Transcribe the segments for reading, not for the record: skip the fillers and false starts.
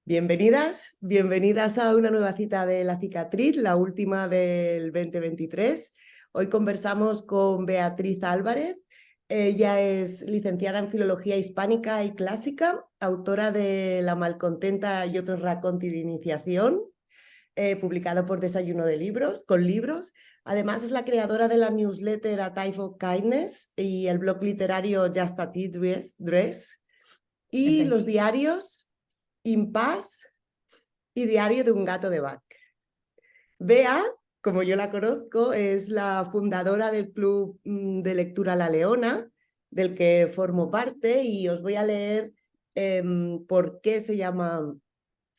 Bienvenidas, bienvenidas a una nueva cita de La Cicatriz, la última del 2023. Hoy conversamos con Beatriz Álvarez. Ella es licenciada en Filología Hispánica y Clásica, autora de La Malcontenta y otros raconti de iniciación, publicado por Desayuno de Libros, con libros. Además es la creadora de la newsletter A Type of Kindness y el blog literario Just a Tea Dress y los diarios Impas y Diario de un gato de Bach. Bea, como yo la conozco, es la fundadora del Club de Lectura La Leona, del que formo parte, y os voy a leer por qué se llama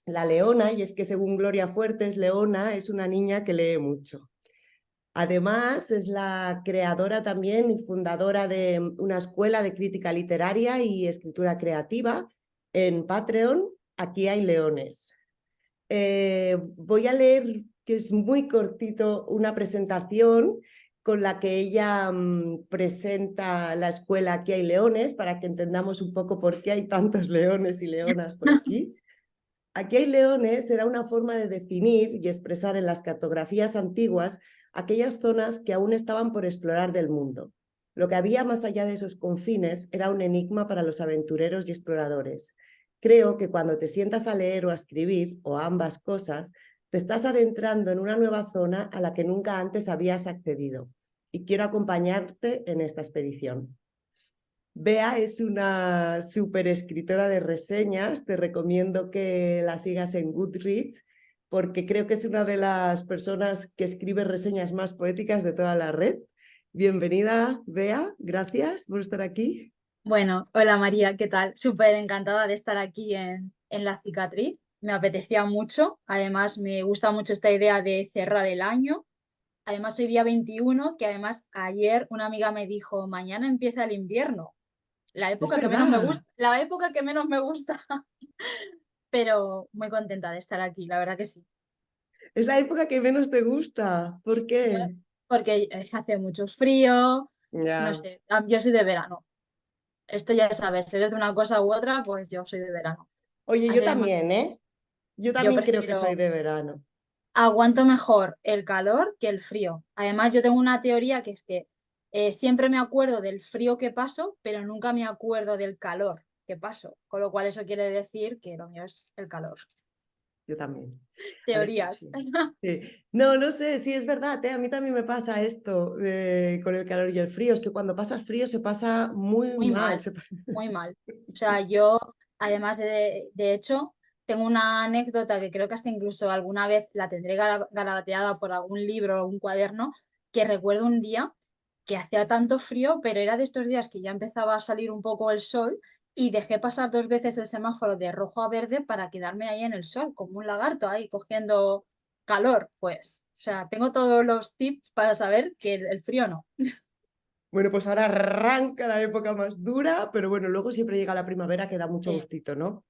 La Leona, y es que según Gloria Fuertes, Leona es una niña que lee mucho. Además, es la creadora también y fundadora de una escuela de crítica literaria y escritura creativa en Patreon. Aquí hay leones. Voy a leer, que es muy cortito, una presentación con la que ella presenta la escuela Aquí hay leones, para que entendamos un poco por qué hay tantos leones y leonas por aquí. Aquí hay leones era una forma de definir y expresar en las cartografías antiguas aquellas zonas que aún estaban por explorar del mundo. Lo que había más allá de esos confines era un enigma para los aventureros y exploradores. Creo que cuando te sientas a leer o a escribir, o a ambas cosas, te estás adentrando en una nueva zona a la que nunca antes habías accedido. Y quiero acompañarte en esta expedición. Bea es una súper escritora de reseñas. Te recomiendo que la sigas en Goodreads porque creo que es una de las personas que escribe reseñas más poéticas de toda la red. Bienvenida, Bea. Gracias por estar aquí. Bueno, hola María, ¿qué tal? Súper encantada de estar aquí en La Cicatriz. Me apetecía mucho. Además, me gusta mucho esta idea de cerrar el año. Además, hoy día 21, que además ayer una amiga me dijo, mañana empieza el invierno. La Es época que menos me verdad. gusta, la época que menos me gusta, pero muy contenta de estar aquí, la verdad que sí. Es la época que menos te gusta. ¿Por Yo- qué? Porque hace mucho frío, no Ya. sé, yo soy de verano. Esto ya sabes, si eres de una cosa u otra, pues yo soy de verano. Oye, yo Hace demasiado. también, ¿eh? Yo Yo también creo que soy prefiero, de verano. aguanto mejor el calor que el frío. Además, yo tengo una teoría que es que siempre me acuerdo del frío que paso, pero nunca me acuerdo del calor que paso. Con lo cual eso quiere decir que lo mío es el calor. Yo también. A veces Teorías. sí. Sí. No, no sé, sí es verdad, ¿eh? A mí también me pasa esto con el calor y el frío. Es que cuando pasas frío se pasa muy Muy mal. mal, muy mal. O sea, Sí. yo, además de hecho, tengo una anécdota que creo que hasta incluso alguna vez la tendré garabateada por algún libro o algún cuaderno, que recuerdo un día que hacía tanto frío, pero era de estos días que ya empezaba a salir un poco el sol y dejé pasar dos veces el semáforo de rojo a verde para quedarme ahí en el sol, como un lagarto ahí cogiendo calor, pues. O sea, tengo todos los tips para saber que el frío no. Bueno, pues ahora arranca la época más dura, pero bueno, luego siempre llega la primavera que da mucho Sí. gustito, ¿no?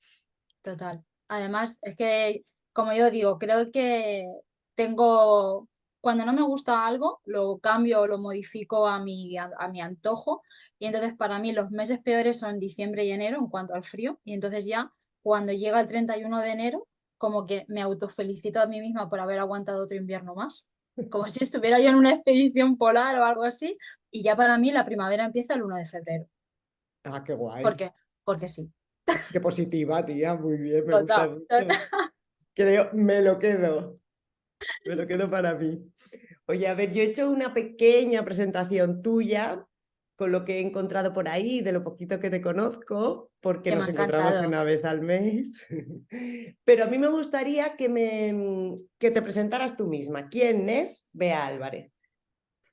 Total. Además, es que, como yo digo, creo que tengo, cuando no me gusta algo, lo cambio o lo modifico a mi antojo. Y entonces para mí los meses peores son diciembre y enero en cuanto al frío. Y entonces ya cuando llega el 31 de enero, como que me autofelicito a mí misma por haber aguantado otro invierno más. Como si estuviera yo en una expedición polar o algo así. Y ya para mí la primavera empieza el 1 de febrero. Ah, qué ¿Por guay. qué? Porque sí. Qué positiva, tía. Muy bien, me gusta Total. mucho. Creo, me lo quedo para mí. Oye, a ver, yo he hecho una pequeña presentación tuya con lo que he encontrado por ahí, de lo poquito que te conozco, porque Que me nos ha encontramos encantado. una vez al mes. Pero a mí me gustaría que te presentaras tú misma. ¿Quién es Bea Álvarez?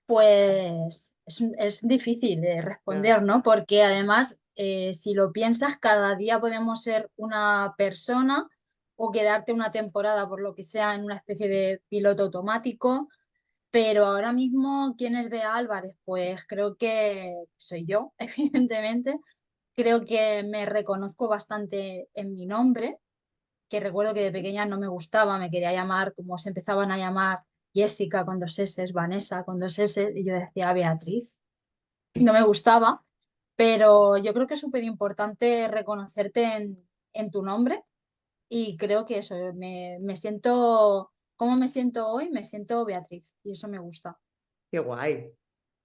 Pues es difícil de Ya. responder, ¿no? Porque además, si lo piensas, cada día podemos ser una persona o quedarte una temporada, por lo que sea, en una especie de piloto automático. Pero ahora mismo, ¿quién es Bea Álvarez? Pues creo que soy yo, evidentemente. Creo que me reconozco bastante en mi nombre, que recuerdo que de pequeña no me gustaba, me quería llamar como se empezaban a llamar Jessica con dos S, Vanessa con dos S, y yo decía Beatriz. No me gustaba, pero yo creo que es súper importante reconocerte en tu nombre y creo que eso, me siento, ¿cómo me siento hoy? Me siento Beatriz y eso me gusta. Qué guay.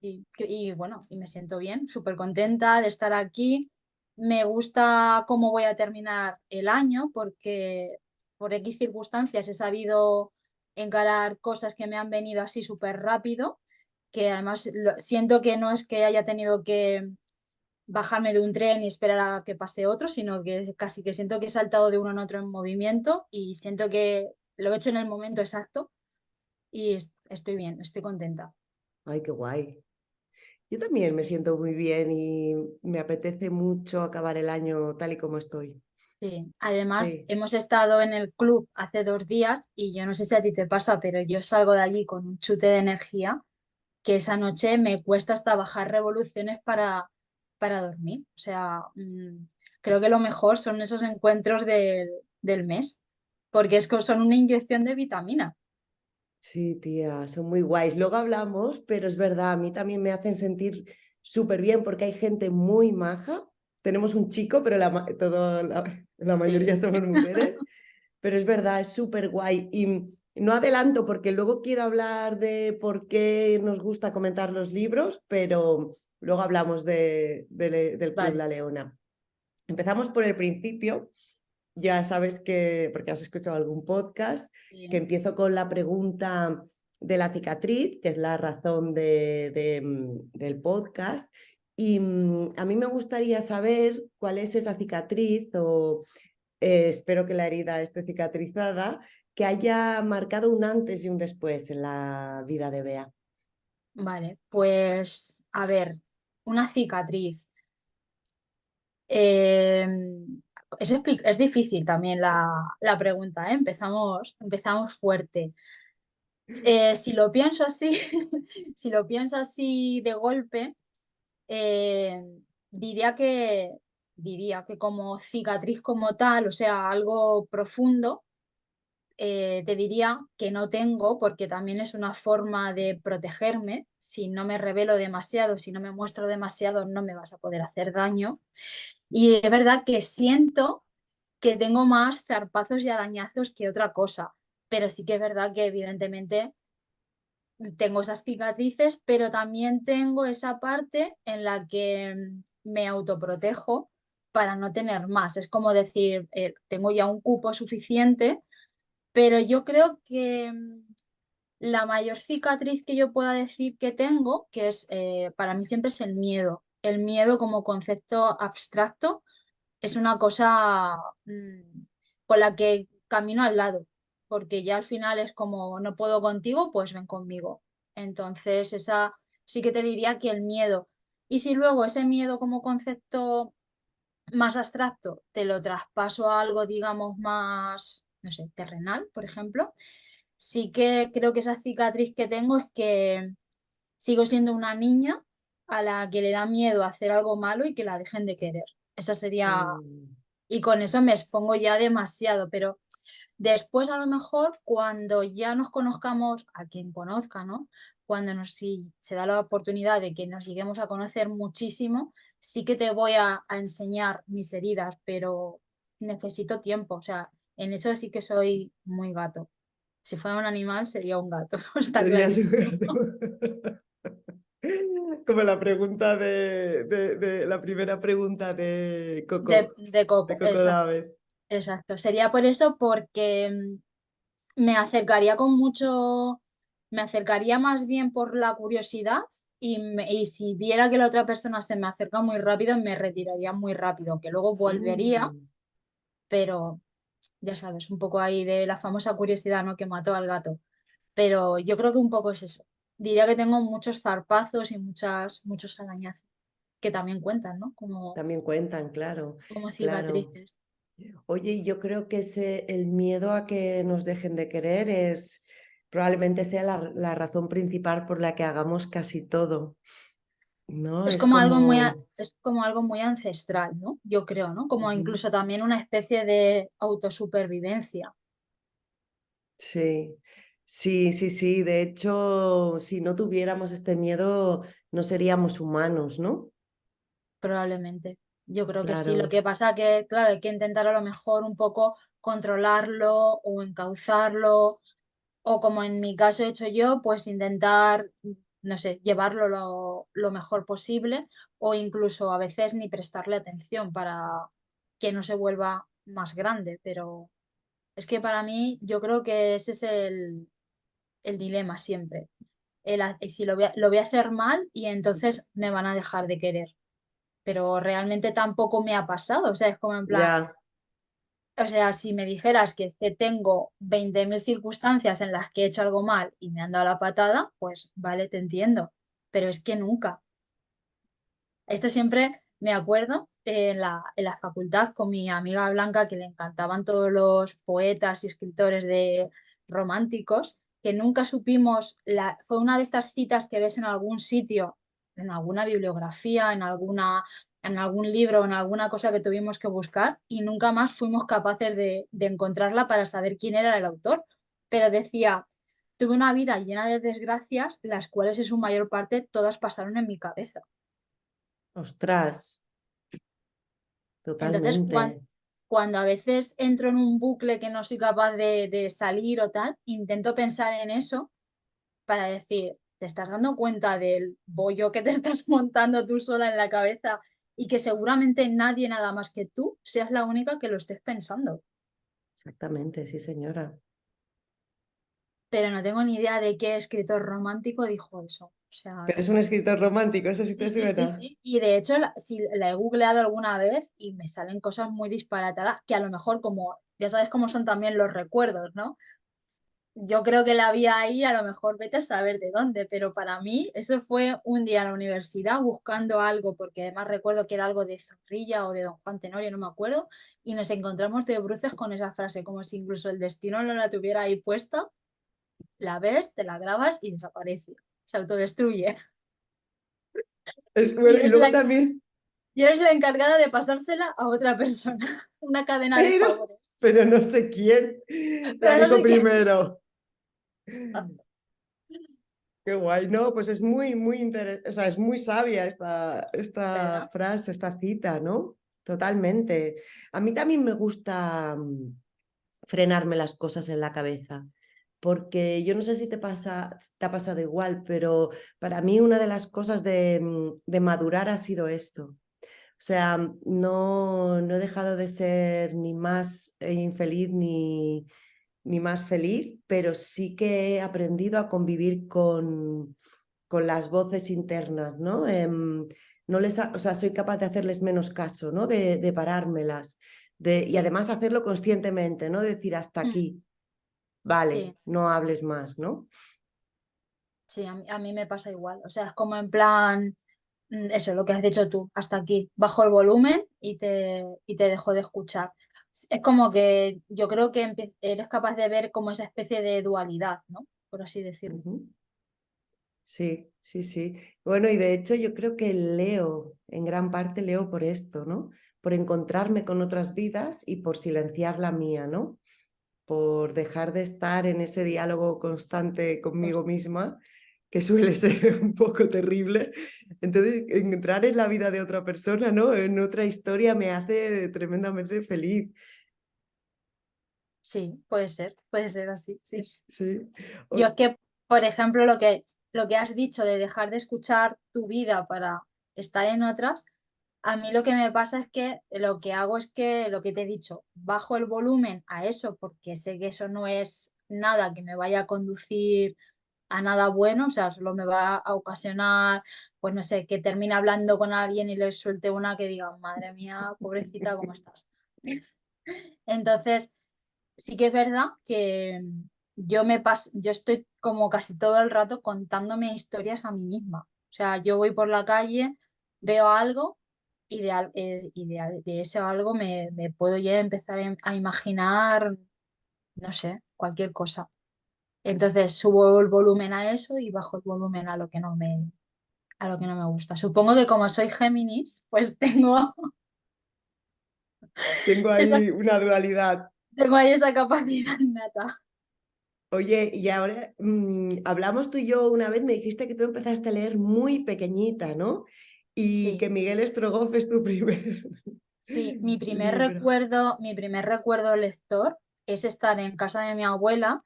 Y bueno, y me siento bien, súper contenta de estar aquí. Me gusta cómo voy a terminar el año porque por X circunstancias he sabido encarar cosas que me han venido así súper rápido, que además siento que no es que haya tenido que bajarme de un tren y esperar a que pase otro, sino que casi que siento que he saltado de uno en otro en movimiento y siento que lo he hecho en el momento exacto y estoy bien, estoy contenta. Ay, qué guay. Yo también me Sí. siento muy bien y me apetece mucho acabar el año tal y como estoy. Sí, además Sí. hemos estado en el club hace 2 días y yo no sé si a ti te pasa, pero yo salgo de allí con un chute de energía que esa noche me cuesta hasta bajar revoluciones para dormir. O sea, creo que lo mejor son esos encuentros del mes, porque es que son una inyección de vitamina. Sí, tía, son muy guays. Luego hablamos, pero es verdad, a mí también me hacen sentir súper bien porque hay gente muy maja. Tenemos un chico, pero la Sí, mayoría somos mujeres. Pero es verdad, es súper guay. Y no adelanto porque luego quiero hablar de por qué nos gusta comentar los libros, pero luego hablamos del Club vale. La Leona. Empezamos por el principio. Ya sabes que, porque has escuchado algún podcast, que Sí. empiezo con la pregunta de la cicatriz, que es la razón del podcast. Y a mí me gustaría saber cuál es esa cicatriz o espero que la herida esté cicatrizada, que haya marcado un antes y un después en la vida de Bea. Vale, pues a ver, una cicatriz. Eh, es difícil también la pregunta, ¿eh? Empezamos fuerte. Si lo pienso así, si lo pienso así de golpe, eh, diría diría que como cicatriz como tal, o sea, algo profundo, te diría que no tengo, porque también es una forma de protegerme. Si no me revelo demasiado, si no me muestro demasiado, no me vas a poder hacer daño. Y es verdad que siento que tengo más zarpazos y arañazos que otra cosa, pero sí que es verdad que evidentemente tengo esas cicatrices, pero también tengo esa parte en la que me autoprotejo para no tener más. Es como decir, tengo ya un cupo suficiente, pero yo creo que la mayor cicatriz que yo pueda decir que tengo, que es para mí siempre es el miedo como concepto abstracto es una cosa con la que camino al lado, porque ya al final es como no puedo contigo, pues ven conmigo. Entonces, esa sí que te diría que el miedo. Y si luego ese miedo como concepto más abstracto te lo traspaso a algo, digamos, más, no sé, terrenal, por ejemplo, sí que creo que esa cicatriz que tengo es que sigo siendo una niña a la que le da miedo hacer algo malo y que la dejen de querer. Esa sería Mm, y con eso me expongo ya demasiado, pero después a lo mejor cuando ya nos conozcamos, a quien conozca, ¿no? Si se da la oportunidad de que nos lleguemos a conocer muchísimo, sí que te voy a enseñar mis heridas, pero necesito tiempo, o sea, en eso sí que soy muy gato. Si fuera un animal sería un gato, está sería clarísimo. súper... Como la pregunta de la primera pregunta De de Coco, Coco exacto, David. exacto. Sería por eso porque me acercaría con mucho, me acercaría más bien por la curiosidad y si viera que la otra persona se me acerca muy rápido, me retiraría muy rápido, que luego volvería, Mm, pero ya sabes, un poco ahí de la famosa curiosidad, ¿no? Que mató al gato. Pero yo creo que un poco es eso. Diría que tengo muchos zarpazos y muchos arañazos, que también cuentan, ¿no? también cuentan, claro, Como claro. cicatrices. Oye, yo creo que el miedo a que nos dejen de querer probablemente sea la razón principal por la que hagamos casi todo, ¿no? Es Es como algo como, es como algo muy ancestral, ¿no? Yo creo, ¿no? Como ujú, incluso también una especie de autosupervivencia, sí, sí, sí, sí. De hecho, si no tuviéramos este miedo, no seríamos humanos, ¿no? probablemente. Yo creo que sí, lo claro, que pasa que, claro, hay que intentar a lo mejor un poco controlarlo o encauzarlo, o como en mi caso he hecho yo, pues intentar, no sé, llevarlo lo mejor posible o incluso a veces ni prestarle atención para que no se vuelva más grande, pero es que para mí yo creo que ese es el dilema siempre. Si lo voy a hacer mal y entonces me van a dejar de querer, pero realmente tampoco me ha pasado, o sea, es como en plan, ya, o sea, si me dijeras que tengo 20.000 circunstancias en las que he hecho algo mal y me han dado la patada, pues vale, te entiendo, pero es que nunca. Esto siempre me acuerdo en la facultad con mi amiga Blanca, que le encantaban todos los poetas y escritores de románticos, que nunca supimos, fue una de estas citas que ves en algún sitio, en alguna bibliografía, en algún libro, en alguna cosa que tuvimos que buscar, y nunca más fuimos capaces de encontrarla para saber quién era el autor. Pero decía, tuve una vida llena de desgracias, las cuales en su mayor parte todas pasaron en mi cabeza. ostras, Entonces, totalmente. cuando a veces entro en un bucle que no soy capaz de salir o tal, intento pensar en eso para decir, ¿te estás dando cuenta del bollo que te estás montando tú sola en la cabeza y que seguramente nadie nada más que tú seas la única que lo estés pensando? Exactamente, sí, señora. Pero no tengo ni idea de qué escritor romántico dijo eso. O sea, Pero es un escritor romántico, eso sí sí, te sí, sí, suena. sí. Y de hecho, si la he googleado alguna vez y me salen cosas muy disparatadas, que a lo mejor como, ya sabes cómo son también los recuerdos, ¿no? Yo creo que la vi ahí, a lo mejor vete a saber de dónde, pero para mí eso fue un día en la universidad buscando algo, porque además recuerdo que era algo de Zorrilla o de Don Juan Tenorio, no me acuerdo, y nos encontramos de bruces con esa frase, como si incluso el destino no la tuviera ahí puesta, la ves, te la grabas y desaparece, se autodestruye. Y Bueno, y luego también, eres la encargada de pasársela a otra persona, una cadena de pero, favores, pero no sé quién la pero no dijo sé quién. primero. Qué guay, no, pues es muy, muy interesante, o sea, es muy sabia esta ¿Verdad? frase, esta cita, ¿no? Totalmente. A mí también me gusta frenarme las cosas en la cabeza, porque yo no sé si te ha pasado igual, pero para mí una de las cosas de madurar ha sido esto. O sea, no he dejado de ser ni más infeliz ni más feliz, pero sí que he aprendido a convivir con las voces internas, ¿no? O sea, soy capaz de hacerles menos caso, ¿no? De parármelas, y Sí, además hacerlo conscientemente, ¿no? Decir hasta mm, aquí, vale, sí. no hables más, ¿no? Sí, a mí me pasa igual. O sea, es como en plan, eso, lo que has dicho tú, hasta aquí. Bajo el volumen y te dejo de escuchar. Es como que yo creo que eres capaz de ver como esa especie de dualidad, ¿no? Por así decirlo. Ujú. Sí, sí, sí. Bueno, y de hecho yo creo que leo, en gran parte leo por esto, ¿no? Por encontrarme con otras vidas y por silenciar la mía, ¿no? Por dejar de estar en ese diálogo constante Pues, conmigo misma, que suele ser un poco terrible. Entonces, entrar en la vida de otra persona, ¿no? En otra historia me hace tremendamente feliz. sí, puede ser así, sí. Sí. Yo es O- que, por ejemplo, lo que has dicho de dejar de escuchar tu vida para estar en otras, a mí lo que me pasa es que lo que hago es que, lo que te he dicho, bajo el volumen a eso porque sé que eso no es nada que me vaya a conducir a nada bueno, o sea, solo me va a ocasionar, pues no sé, que termine hablando con alguien y le suelte una que diga, madre mía, pobrecita, ¿cómo estás? Entonces, sí que es verdad que yo estoy como casi todo el rato contándome historias a mí misma. O sea, yo voy por la calle, veo algo y de ese algo me puedo ya empezar a imaginar, no sé, cualquier cosa. Entonces subo el volumen a eso y bajo el volumen a lo que no me gusta. Supongo que como soy Géminis, pues Tengo esa, ahí una dualidad. tengo ahí esa capacidad innata. Oye, y ahora hablamos tú y yo una vez, me dijiste que tú empezaste a leer muy pequeñita, ¿no? y Sí, que Miguel Strogoff es tu primer sí, libro. mi primer recuerdo lector es estar en casa de mi abuela,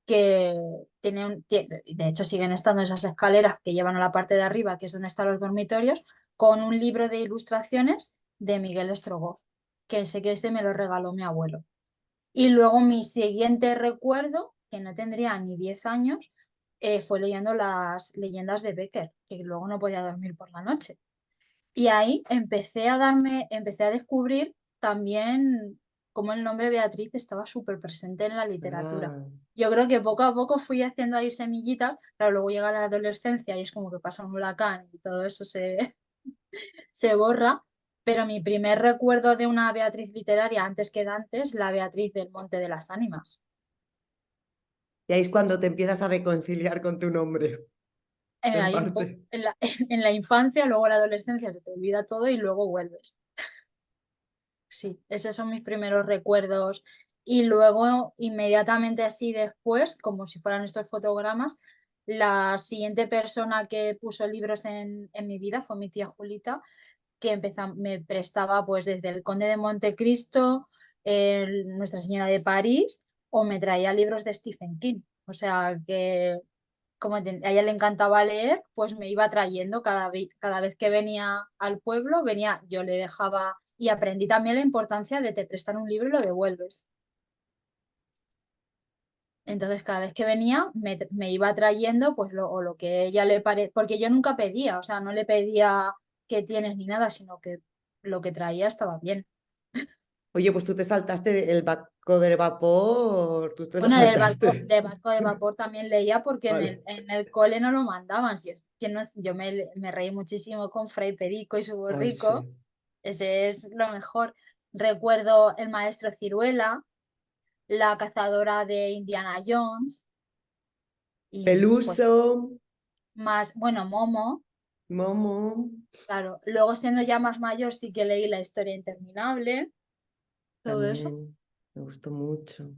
que de hecho siguen estando esas escaleras que llevan a la parte de arriba, que es donde están los dormitorios, con un libro de ilustraciones de Miguel Strogoff, que sé que ese me lo regaló mi abuelo. Y luego mi siguiente recuerdo, que no tendría ni 10 años, fue leyendo las leyendas de Becker, que luego no podía dormir por la noche. Y ahí empecé a descubrir también cómo el nombre Beatriz estaba súper presente en la literatura. Ah. Yo creo que poco a poco fui haciendo ahí semillitas, pero luego llega la adolescencia y es como que pasa un huracán y todo eso se borra. Pero mi primer recuerdo de una Beatriz literaria antes que Dantes, la Beatriz del Monte de las Ánimas. Y ahí es cuando te empiezas a reconciliar con tu nombre, en Ahí un poco parte. en la infancia, luego en la adolescencia se te olvida todo y luego vuelves. Sí, esos son mis primeros recuerdos. Y luego, inmediatamente así después, como si fueran estos fotogramas, la siguiente persona que puso libros en mi vida fue mi tía Julita, que me prestaba pues desde el Conde de Montecristo, Nuestra Señora de París, o me traía libros de Stephen King. O sea que como a ella le encantaba leer, pues me iba trayendo cada vez que venía al pueblo, venía, yo le dejaba y aprendí también la importancia de te prestar un libro y lo devuelves. Entonces, cada vez que venía, me iba trayendo pues o lo que ella le parece, porque yo nunca pedía, o sea, no le pedía qué tienes ni nada, sino que lo que traía estaba bien. Oye, pues tú te saltaste el barco de vapor, tú te lo Bueno, saltaste. de barco de vapor también leía porque Vale. en el cole no lo mandaban. Si es, que no, yo me reí muchísimo con Fray Perico y su Ay, borrico. sí. Ese es lo mejor. Recuerdo el maestro Ciruela, la cazadora de Indiana Jones y pues Peluso, más, bueno, Momo, Momo, claro. Luego siendo ya más mayor sí que leí La historia interminable, todo eso. también me gustó mucho,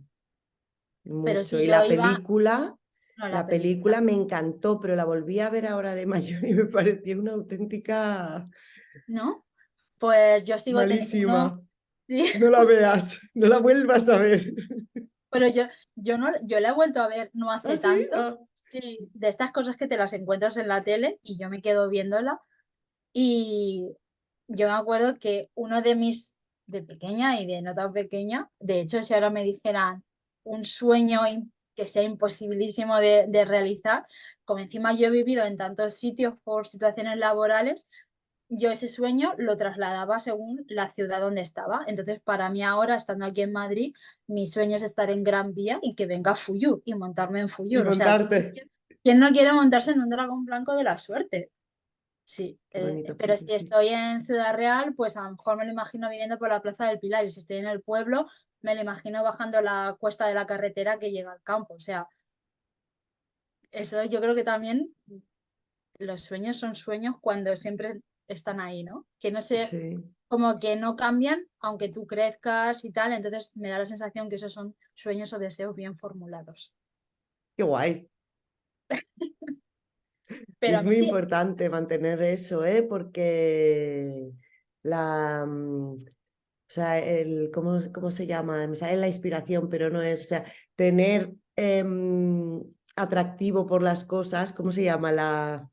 Pero mucho. si Y yo iba, no, la la película película, me encantó, pero la volví a ver ahora de mayor y me pareció una auténtica ¿no? Pues yo sigo teniendo unos... malísima. Sí, No la veas, no la vuelvas a ver. pero yo no, yo la he vuelto a ver no ¿Ah, hace sí? tanto, Ah, sí, de estas cosas que te las encuentras en la tele y yo me quedo viéndola. Y yo me acuerdo que uno de mis, de pequeña y de no tan pequeña, de hecho, si ahora me dijeran un sueño que sea imposibilísimo de realizar, como encima yo he vivido en tantos sitios por situaciones laborales, yo ese sueño lo trasladaba según la ciudad donde estaba. Entonces, para mí ahora, estando aquí en Madrid, mi sueño es estar en Gran Vía y que venga Fuyú y montarme en y Fuyú. O sea, montarte. ¿quién no quiere montarse en un dragón blanco de la suerte? Sí, Qué bonito, pero Fuyu, si sí. estoy en Ciudad Real, pues a lo mejor me lo imagino viniendo por la Plaza del Pilar y si estoy en el pueblo, me lo imagino bajando la cuesta de la carretera que llega al campo. O sea, eso yo creo que también los sueños son sueños cuando siempre están ahí, ¿no? Que no sé, Sí, como que no cambian aunque tú crezcas y tal, entonces me da la sensación que esos son sueños o deseos bien formulados. qué guay. Y Pero a es mí muy sí, importante mantener eso, ¿eh? Porque o sea, ¿cómo se llama? Me sale la inspiración, pero no es, o sea, tener atractivo por las cosas, ¿cómo se llama?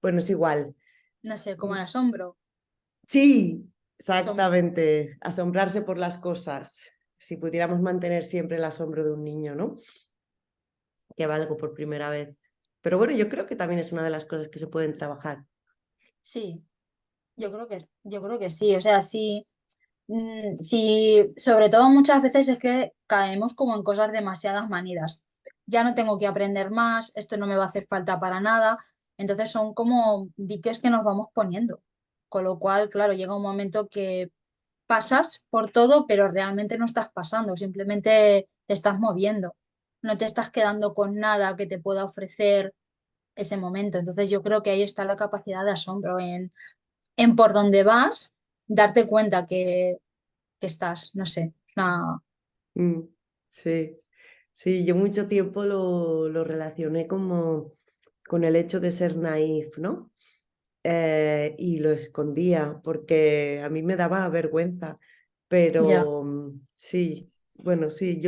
Bueno, es igual. no sé, como Mm, el asombro, sí, asombro. exactamente, asombrarse por las cosas. Si pudiéramos mantener siempre el asombro de un niño, ¿no? Que va algo por primera vez. Pero bueno, yo creo que también es una de las cosas que se pueden trabajar. Sí, yo creo que sí. O sea, sí. Sí, sobre todo muchas veces es que caemos como en cosas demasiadas manidas. Ya no tengo que aprender más, esto no me va a hacer falta para nada. Entonces son como diques que nos vamos poniendo. Con lo cual, claro, llega un momento que pasas por todo, pero realmente no estás pasando, simplemente te estás moviendo. No te estás quedando con nada que te pueda ofrecer ese momento. Entonces yo creo que ahí está la capacidad de asombro en por dónde vas, darte cuenta que estás, no sé, una... Mm, sí, sí, yo mucho tiempo lo relacioné como con el hecho de ser naif, ¿no? y lo escondía porque a mí me daba vergüenza. Ya. Pero sí, bueno, sí,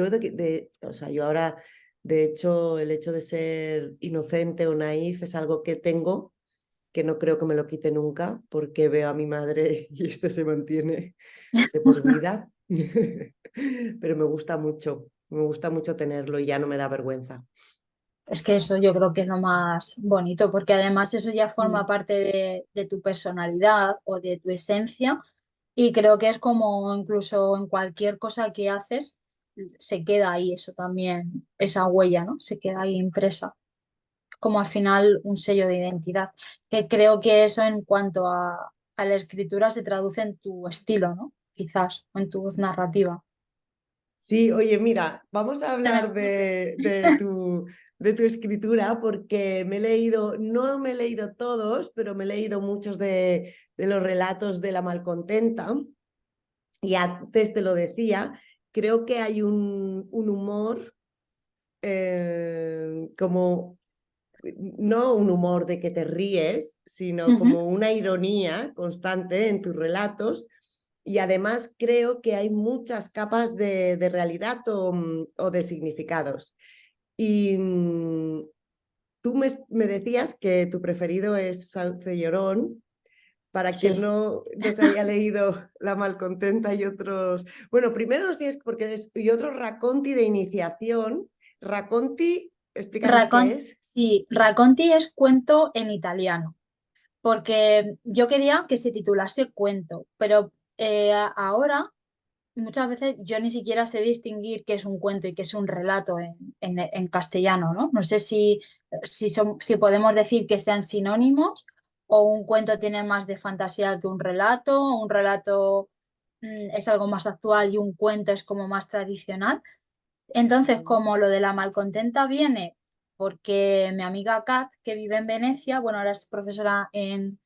o sea, yo ahora, de hecho, el hecho de ser inocente o naif es algo que tengo, que no creo que me lo quite nunca, porque veo a mi madre y esto se mantiene de por vida. Pero me gusta mucho tenerlo y ya no me da vergüenza. Es que eso yo creo que es lo más bonito, porque además eso ya forma Mm. parte de tu personalidad o de tu esencia y creo que es como incluso en cualquier cosa que haces, se queda ahí eso también, esa huella, ¿no? Se queda ahí impresa, como al final un sello de identidad, que creo que eso en cuanto a la escritura se traduce en tu estilo, ¿no? Quizás, o en tu voz narrativa. Sí, oye, mira, vamos a hablar Tenemos- de tu escritura porque me he leído, no me he leído todos, pero me he leído muchos de los relatos de la malcontenta y antes te lo decía, creo que hay un humor como, no un humor de que te ríes, sino Ujú. como una ironía constante en tus relatos. Y además creo que hay muchas capas de realidad o de significados. Y tú me decías que tu preferido es Sauce Llorón. Para quien Sí. no se haya leído La Malcontenta y otros. Bueno, primero los tienes porque y otro Raconti de iniciación. Raconti, explícanos qué es. Sí, Racconti es cuento en italiano, porque yo quería que se titulase cuento, pero ahora muchas veces yo ni siquiera sé distinguir qué es un cuento y qué es un relato en castellano, ¿no? No sé si podemos decir que sean sinónimos o un cuento tiene más de fantasía que o un relato es algo más actual y un cuento es como más tradicional. Entonces, como lo de la malcontenta viene porque mi amiga Kat, que vive en Venecia, bueno, ahora es profesora en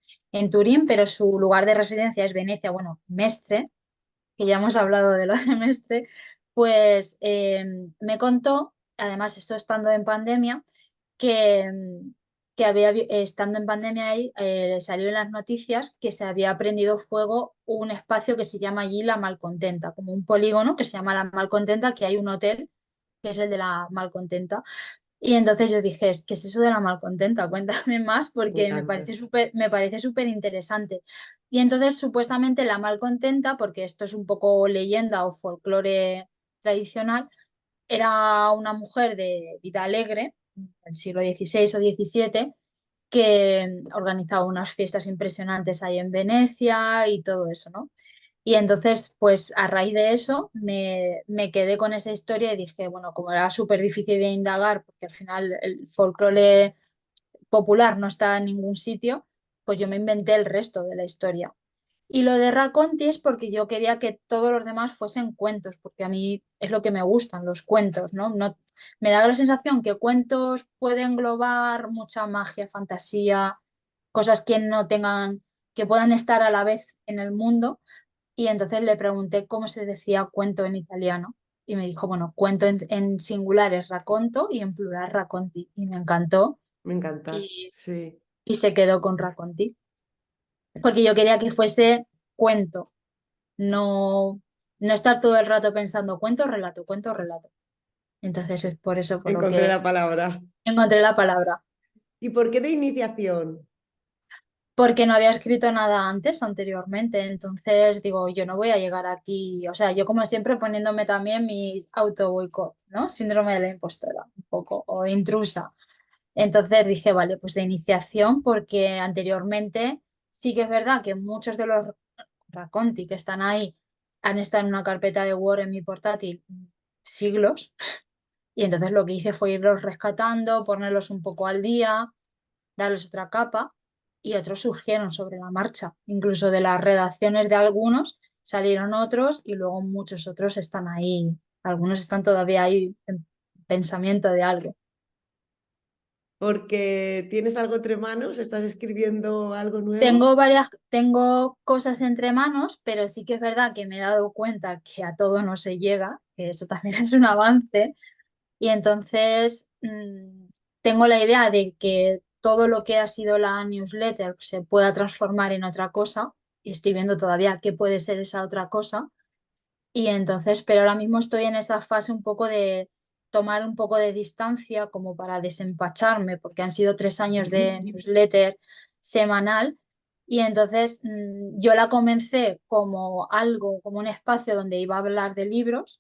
Turín, pero su lugar de residencia es Venecia, bueno, Mestre, que ya hemos hablado de lo de Mestre, pues me contó, además esto estando en pandemia, que, estando en pandemia ahí, salió en las noticias que se había prendido fuego un espacio que se llama allí La Malcontenta, como un polígono que se llama La Malcontenta, que hay un hotel que es el de La Malcontenta. Y entonces yo dije, ¿qué es eso de La Malcontenta? Cuéntame más Me porque encanta. me parece súper interesante. Y entonces supuestamente La Malcontenta, porque esto es un poco leyenda o folclore tradicional, era una mujer de vida alegre, del siglo XVI o XVII, que organizaba unas fiestas impresionantes ahí en Venecia y todo eso, ¿no? Y entonces, pues a raíz de eso, me quedé con esa historia y dije, bueno, como era súper difícil de indagar, porque al final el folclore popular no está en ningún sitio, pues yo me inventé el resto de la historia. Y lo de Raconti es porque yo quería que todos los demás fuesen cuentos, porque a mí es lo que me gustan, los cuentos, ¿no? Me da la sensación que cuentos pueden englobar mucha magia, fantasía, cosas que no tengan, que puedan estar a la vez en el mundo. Y entonces le pregunté cómo se decía cuento en italiano. Y me dijo, bueno, cuento en singular es racconto y en plural racconti. Y me encantó Me encanta. y, Sí. y se quedó con racconti. Porque yo quería que fuese cuento, no, no estar todo el rato pensando cuento, relato, cuento, relato. Entonces es por eso por lo Encontré que la palabra. encontré la palabra. ¿Y por qué de iniciación? Porque no había escrito nada antes, anteriormente. Entonces digo, yo no voy a llegar aquí, o sea, yo como siempre poniéndome también mi auto boicot, ¿no? Síndrome de la impostora, un poco, o de intrusa. Entonces dije, vale, pues de iniciación, porque anteriormente sí que es verdad que muchos de los Raconti que están ahí han estado en una carpeta de Word en mi portátil siglos. Y entonces lo que hice fue irlos rescatando, ponerlos un poco al día, darles otra capa y otros surgieron sobre la marcha. Incluso de las redacciones de algunos salieron otros y luego muchos otros están ahí. Algunos están todavía ahí en pensamiento de algo. ¿Porque tienes algo entre manos? ¿Estás escribiendo algo nuevo? Tengo cosas entre manos, pero sí que es verdad que me he dado cuenta que a todo no se llega, que eso también es un avance. Y entonces tengo la idea de que todo lo que ha sido la newsletter se pueda transformar en otra cosa. Y estoy viendo todavía qué puede ser esa otra cosa. Y entonces, pero ahora mismo estoy en esa fase un poco de tomar un poco de distancia como para desempacharme, porque han sido 3 años de newsletter semanal. Y entonces yo la comencé como algo, como un espacio donde iba a hablar de libros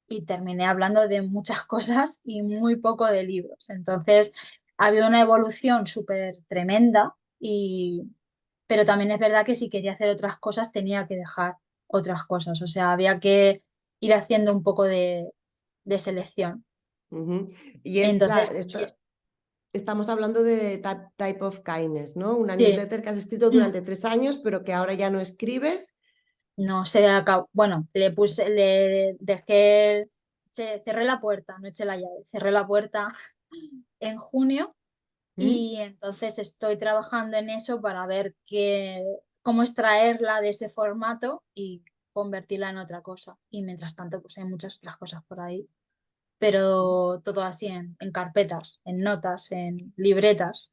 y terminé hablando de muchas cosas y muy poco de libros. Entonces ha habido una evolución súper tremenda pero también es verdad que si quería hacer otras cosas tenía que dejar otras cosas. O sea, había que ir haciendo un poco de selección. Ujú. Y es Entonces, estamos hablando de Type of Kindness, ¿no? Una sí, newsletter que has escrito mm, durante 3 años, pero que ahora ya no escribes. no se acabó. Bueno, le dejé, cerré la puerta, no eché la llave, cerré la puerta en junio ¿Mm? y entonces estoy trabajando en eso para ver cómo extraerla de ese formato y convertirla en otra cosa. Y mientras tanto, pues hay muchas otras cosas por ahí, pero todo así en carpetas, en notas, en libretas.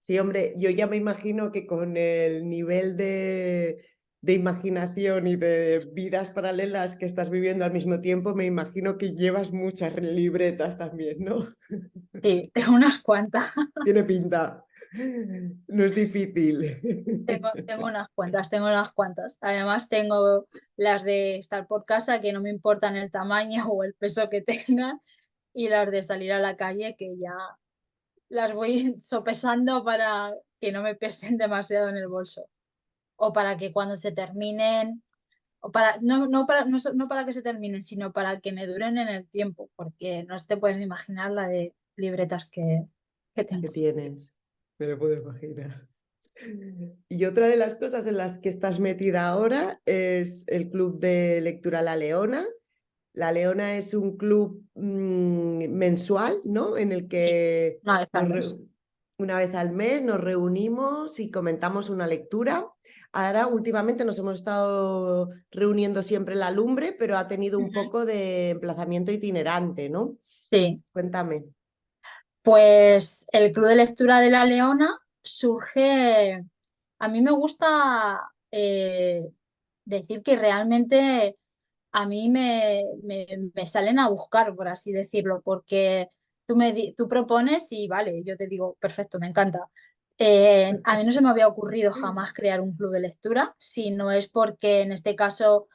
Sí, hombre, yo ya me imagino que con el nivel de imaginación y de vidas paralelas que estás viviendo al mismo tiempo, me imagino que llevas muchas libretas también, ¿no? Sí, tengo unas cuantas. Tiene pinta. No es difícil. Tengo unas cuantas, tengo unas cuantas. Además, tengo las de estar por casa, que no me importan el tamaño o el peso que tengan, y las de salir a la calle, que ya las voy sopesando para que no me pesen demasiado en el bolso. O para que cuando se terminen, o para, no para que se terminen, sino para que me duren en el tiempo, porque no te puedes imaginar la de libretas que ¿Qué tengo. tienes? Me lo puedo imaginar. Y otra de las cosas en las que estás metida ahora es el club de lectura La Leona. La Leona es un club mensual, ¿no? En el Sí, que una vez al nos mes. una vez al mes nos reunimos y comentamos una lectura. Ahora, últimamente nos hemos estado reuniendo siempre en la Lumbre, pero ha tenido un Ujú. poco de emplazamiento itinerante, ¿no? Sí, Cuéntame. pues el Club de Lectura de La Leona surge, a mí me gusta decir que realmente a mí me salen a buscar, por así decirlo, porque tú propones y vale, yo te digo, perfecto, me encanta. A mí no se me había ocurrido jamás crear un club de lectura, si no es porque en este caso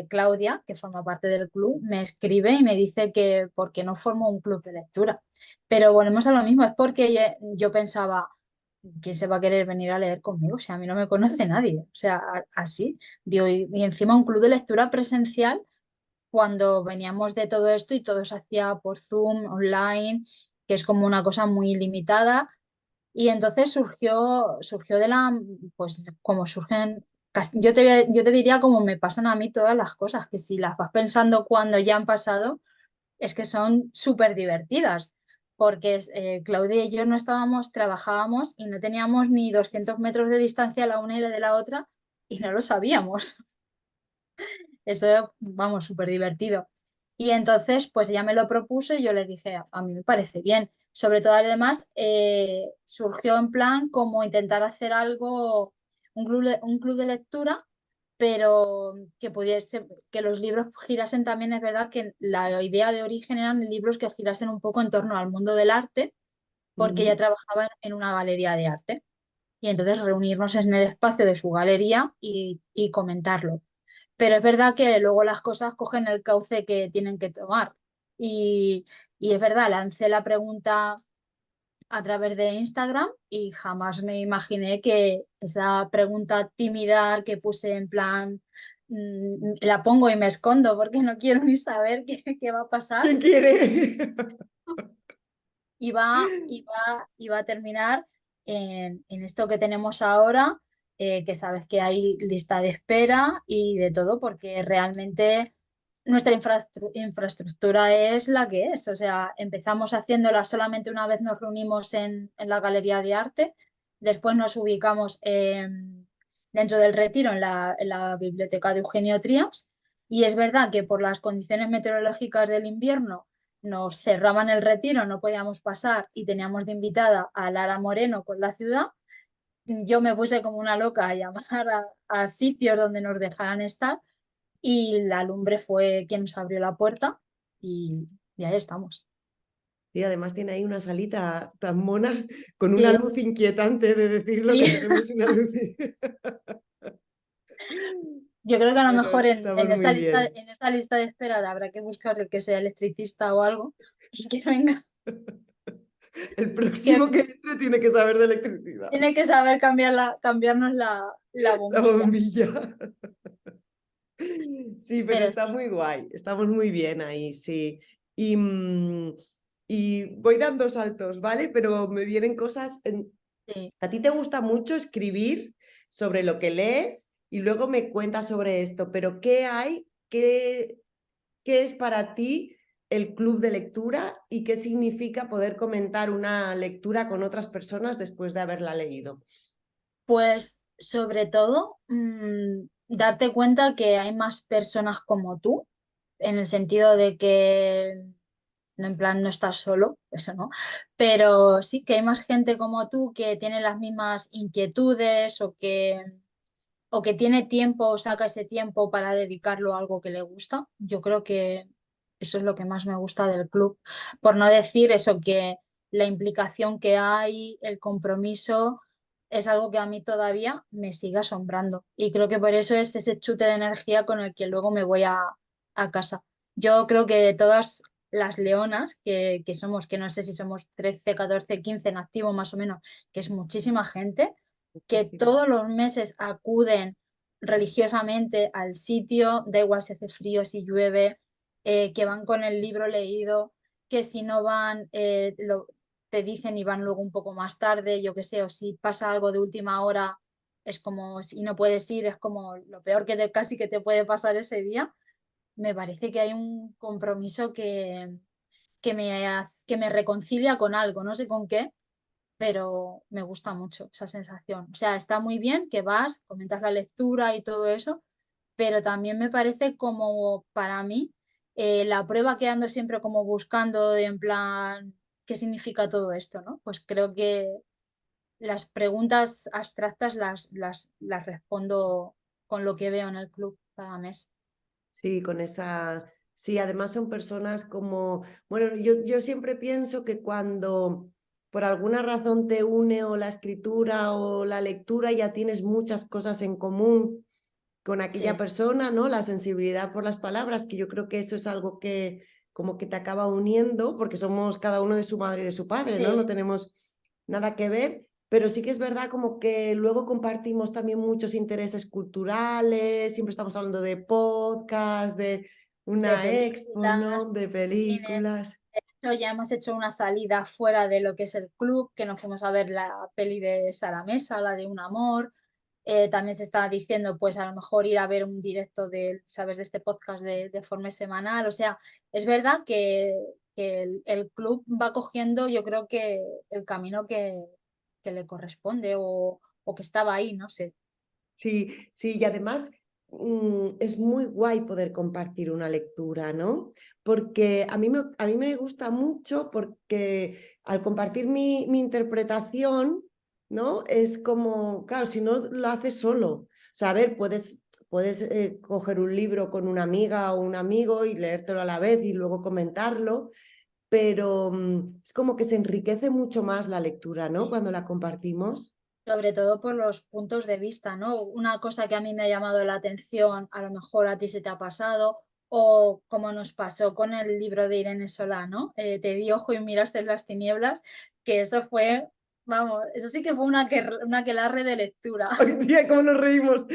Claudia, que forma parte del club, me escribe y me dice que por qué no formo un club de lectura. Pero volvemos a lo mismo, es porque yo pensaba, ¿quién se va a querer venir a leer conmigo? O sea, a mí no me conoce nadie. O sea, así. Digo, y encima un club de lectura presencial cuando veníamos de todo esto y todo se hacía por Zoom, online, que es como una cosa muy limitada. Y entonces surgió pues como surgen, yo te diría como me pasan a mí todas las cosas, que si las vas pensando cuando ya han pasado, es que son súper divertidas, porque Claudia y yo no estábamos, trabajábamos y no teníamos ni 200 metros de distancia la una y la de la otra y no lo sabíamos. Eso, vamos, súper divertido. Y entonces, pues ella me lo propuso y yo le dije, a mí me parece bien. Sobre todo, además, surgió en plan como intentar hacer algo, un club de lectura, pero que pudiese, que los libros girasen también, es verdad que la idea de origen eran libros que girasen un poco en torno al mundo del arte, porque ella Ujú. trabajaba en una galería de arte. Y entonces reunirnos en el espacio de su galería y comentarlo. Pero es verdad que luego las cosas cogen el cauce que tienen que tomar. Y, y es verdad, lancé la pregunta a través de Instagram y jamás me imaginé que esa pregunta tímida que puse en plan, la pongo y me escondo porque no quiero ni saber qué va a pasar, ¿Quién quiere? iba a terminar en esto que tenemos ahora, que sabes que hay lista de espera y de todo, porque realmente nuestra infraestructura es la que es. O sea, empezamos haciéndola solamente una vez nos reunimos en la Galería de Arte, después nos ubicamos dentro del Retiro en la Biblioteca de Eugenio Trías, y es verdad que por las condiciones meteorológicas del invierno, nos cerraban el retiro, no podíamos pasar y teníamos de invitada a Lara Moreno con la ciudad, yo me puse como una loca a llamar a sitios donde nos dejaran estar y la lumbre fue quien nos abrió la puerta y ahí estamos. Y además tiene ahí una salita tan mona, con una Sí, luz inquietante de decirlo que sí. tenemos una luz. Yo creo que a lo Bueno, mejor estamos muy bien. en esa lista de espera habrá que buscarle que sea electricista o algo y que venga, El que próximo que entre tiene que saber de electricidad. tiene que saber cambiarnos la La bombilla. bombilla. Sí, pero Pero está sí, muy guay, estamos muy bien ahí, sí. Y, y voy dando saltos, ¿vale? Pero me vienen cosas. sí. A ti te gusta mucho escribir sobre lo que lees y luego me cuentas sobre esto, pero ¿qué hay? ¿Qué es para ti el club de lectura y qué significa poder comentar una lectura con otras personas después de haberla leído? Pues sobre todo, darte cuenta que hay más personas como tú, en el sentido de que, no en plan, no estás solo, eso no, pero sí que hay más gente como tú que tiene las mismas inquietudes o que tiene tiempo o saca ese tiempo para dedicarlo a algo que le gusta. Yo creo que eso es lo que más me gusta del club, por no decir eso, que la implicación que hay, el compromiso, es algo que a mí todavía me sigue asombrando. Y creo que por eso es ese chute de energía con el que luego me voy a casa. Yo creo que de todas las leonas que somos, que no sé si somos 13 14 15 en activo más o menos, que es muchísima gente, que todos Muchísimas. los meses acuden religiosamente al sitio, da igual si hace frío, si llueve, que van con el libro leído, que si no van, te dicen y van luego un poco más tarde, yo qué sé, o si pasa algo de última hora, es como si no puedes ir, es como lo peor casi que te puede pasar ese día. Me parece que hay un compromiso que me reconcilia con algo, no sé con qué, pero me gusta mucho esa sensación. O sea, está muy bien que vas, comentas la lectura y todo eso, pero también me parece como para mí la prueba que ando siempre como buscando de en plan, ¿qué significa todo esto, no? Pues creo que las preguntas abstractas las respondo con lo que veo en el club cada mes. Sí, con esa. Sí, además son personas como. Bueno, yo siempre pienso que cuando por alguna razón te une o la escritura o la lectura, ya tienes muchas cosas en común con aquella Sí, persona, ¿no? La sensibilidad por las palabras, que yo creo que eso es algo que como que te acaba uniendo, porque somos cada uno de su madre y de su padre, ¿no? No sí, tenemos nada que ver, pero sí que es verdad como que luego compartimos también muchos intereses culturales, siempre estamos hablando de podcast, de de una expo, ¿no? películas, De cines. películas. De hecho, ya hemos hecho una salida fuera de lo que es el club, que nos fuimos a ver la peli de Sara Mesa, la de Un Amor. También se estaba diciendo, pues a lo mejor ir a ver un directo de, ¿sabes? De este podcast de forma semanal. O sea, es verdad que el club va cogiendo, yo creo que el camino que le corresponde o que estaba ahí, no sé. Sí, sí, y además es muy guay poder compartir una lectura, ¿no? Porque a mí me gusta mucho porque al compartir mi interpretación, ¿no? Es como, claro, si no lo haces solo, o sea, a ver, puedes coger un libro con una amiga o un amigo y leértelo a la vez y luego comentarlo, pero es como que se enriquece mucho más la lectura, ¿no? Sí. Cuando la compartimos. Sobre todo por los puntos de vista, ¿no? Una cosa que a mí me ha llamado la atención, a lo mejor a ti se te ha pasado, o como nos pasó con el libro de Irene Solá, ¿no? Te di ojo y miraste en las tinieblas, que eso fue, vamos, eso sí que fue una aquelarre de lectura, Hoy día, ¿cómo nos reímos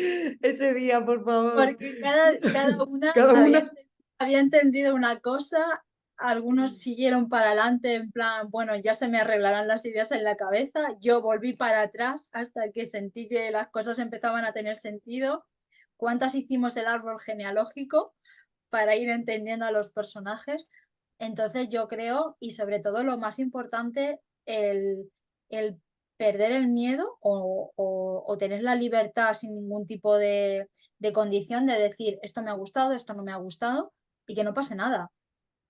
ese día, por favor? porque cada una Cada una. había entendido una cosa, algunos siguieron para adelante en plan, bueno, ya se me arreglarán las ideas en la cabeza, yo volví para atrás hasta que sentí que las cosas empezaban a tener sentido. ¿Cuántas hicimos el árbol genealógico para ir entendiendo a los personajes? Entonces yo creo, y sobre todo lo más importante, el perder el miedo o tener la libertad sin ningún tipo de condición de decir esto me ha gustado, esto no me ha gustado y que no pase nada.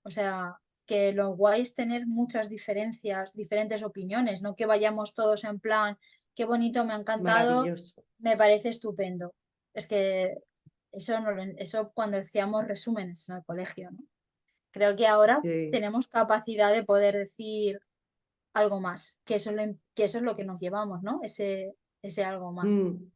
O sea, que lo guay es tener muchas diferencias, diferentes opiniones, no que vayamos todos en plan, qué bonito, me ha encantado, Maravilloso. me parece estupendo. Es que eso, eso cuando decíamos resúmenes en el colegio, ¿no? Creo que ahora Sí. tenemos capacidad de poder decir algo más, que eso que eso es lo que nos llevamos, ¿no? Ese algo más. Mm.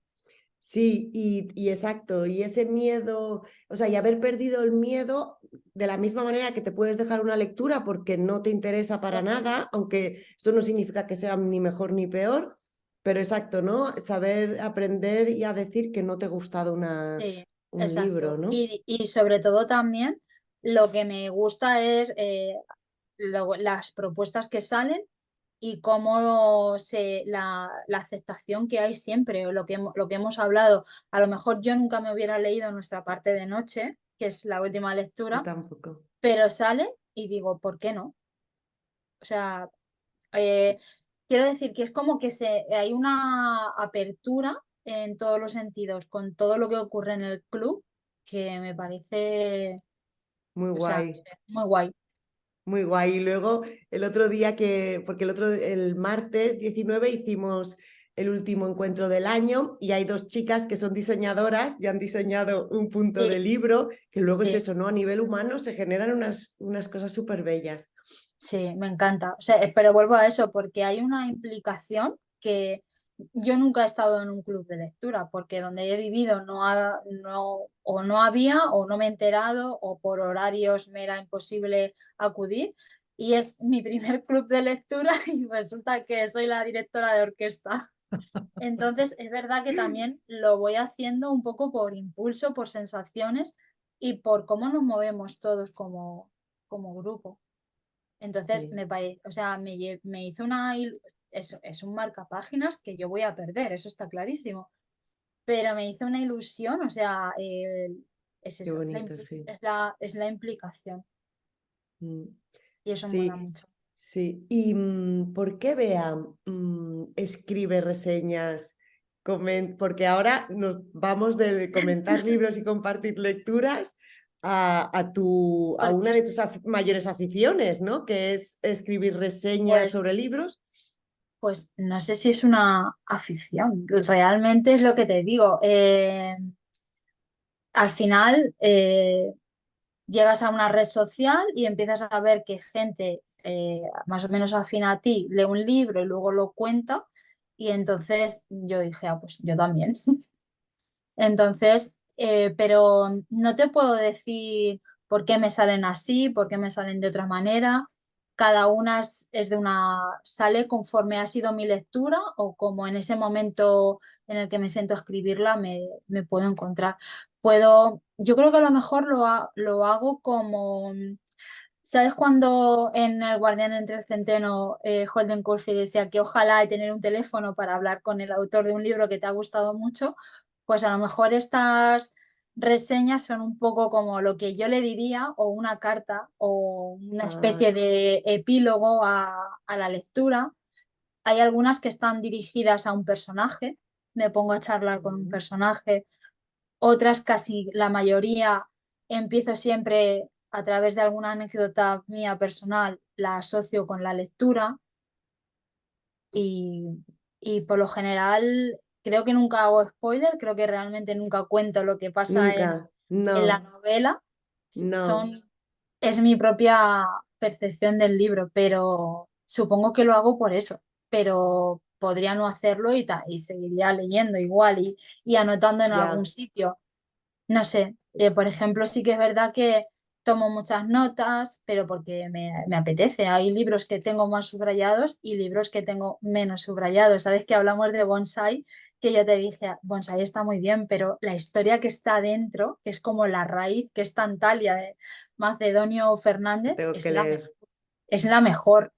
Sí, y exacto, y ese miedo, o sea, y haber perdido el miedo de la misma manera que te puedes dejar una lectura porque no te interesa para nada, aunque eso no significa que sea ni mejor ni peor, pero exacto, ¿no? Saber aprender y a decir que no te ha gustado Sí, un libro, exacto. ¿no? Y sobre todo también lo que me gusta es las propuestas que salen y cómo la aceptación que hay siempre, o lo que hemos hablado. A lo mejor yo nunca me hubiera leído nuestra parte de noche, que es la última Yo lectura, tampoco. pero sale y digo, ¿por qué no? O sea, eh, quiero decir que es como que hay una apertura en todos los sentidos con todo lo que ocurre en el club que me parece, Muy o sea, no guay. sé, muy guay. Muy guay. Y luego el otro día porque el martes 19 hicimos el último encuentro del año y hay dos chicas que son diseñadoras y han diseñado un punto Sí, de libro que luego es sí, eso, ¿no? A nivel humano se generan unas cosas súper bellas. sí, me encanta. O sea, pero vuelvo a eso porque hay una implicación que yo nunca he estado en un club de lectura porque donde he vivido o no había o no me he enterado o por horarios me era imposible acudir. Y es mi primer club de lectura y resulta que soy la directora de orquesta. Entonces, es verdad que también lo voy haciendo un poco por impulso, por sensaciones y por cómo nos movemos todos como grupo. Entonces, Sí. o sea, me hizo es un marcapáginas que yo voy a perder, eso está clarísimo. Pero me hizo una ilusión, o sea, es Qué eso, bonito, sí. es la implicación Mm. y eso mola Sí, mucho. sí. ¿Y por qué Bea escribe reseñas? Porque ahora nos vamos de comentar libros y compartir lecturas a una Porque, de tus mayores aficiones, ¿no? Que es escribir reseñas sobre pues, libros. pues no sé si es una afición, realmente es lo que te digo. Al final, llegas a una red social y empiezas a ver que gente más o menos afín a ti lee un libro y luego lo cuenta. Y entonces yo dije, ah, pues yo también. Entonces, pero no te puedo decir por qué me salen así, por qué me salen de otra manera. Cada una es de sale conforme ha sido mi lectura o como en ese momento en el que me siento a escribirla me puedo encontrar. Yo creo que a lo mejor lo hago como, ¿sabes cuando en El Guardián entre el Centeno Holden Caulfield decía que ojalá tener un teléfono para hablar con el autor de un libro que te ha gustado mucho? Pues a lo mejor estas reseñas son un poco como lo que yo le diría o una carta o una Ah, especie de epílogo a la lectura. Hay algunas que están dirigidas a un personaje, me pongo a charlar con un mm, personaje, otras casi la mayoría empiezo siempre a través de alguna anécdota mía personal, la asocio con la lectura y, y por lo general creo que nunca hago spoiler, creo que realmente nunca cuento lo que pasa nunca. en la No, novela. no. Son, es mi propia percepción del libro, pero supongo que lo hago por eso, pero podría no hacerlo y seguiría leyendo igual y anotando en algún Ya, sitio. No sé, por ejemplo, sí que es verdad que tomo muchas notas, pero porque me apetece. Hay libros que tengo más subrayados y libros que tengo menos subrayados. Sabes que hablamos de bonsai, que yo te dije, bonsai está muy bien, pero la historia que está dentro, que es como la raíz, que es Tantalia de Macedonio lo Fernández, tengo que leer. es la mejor.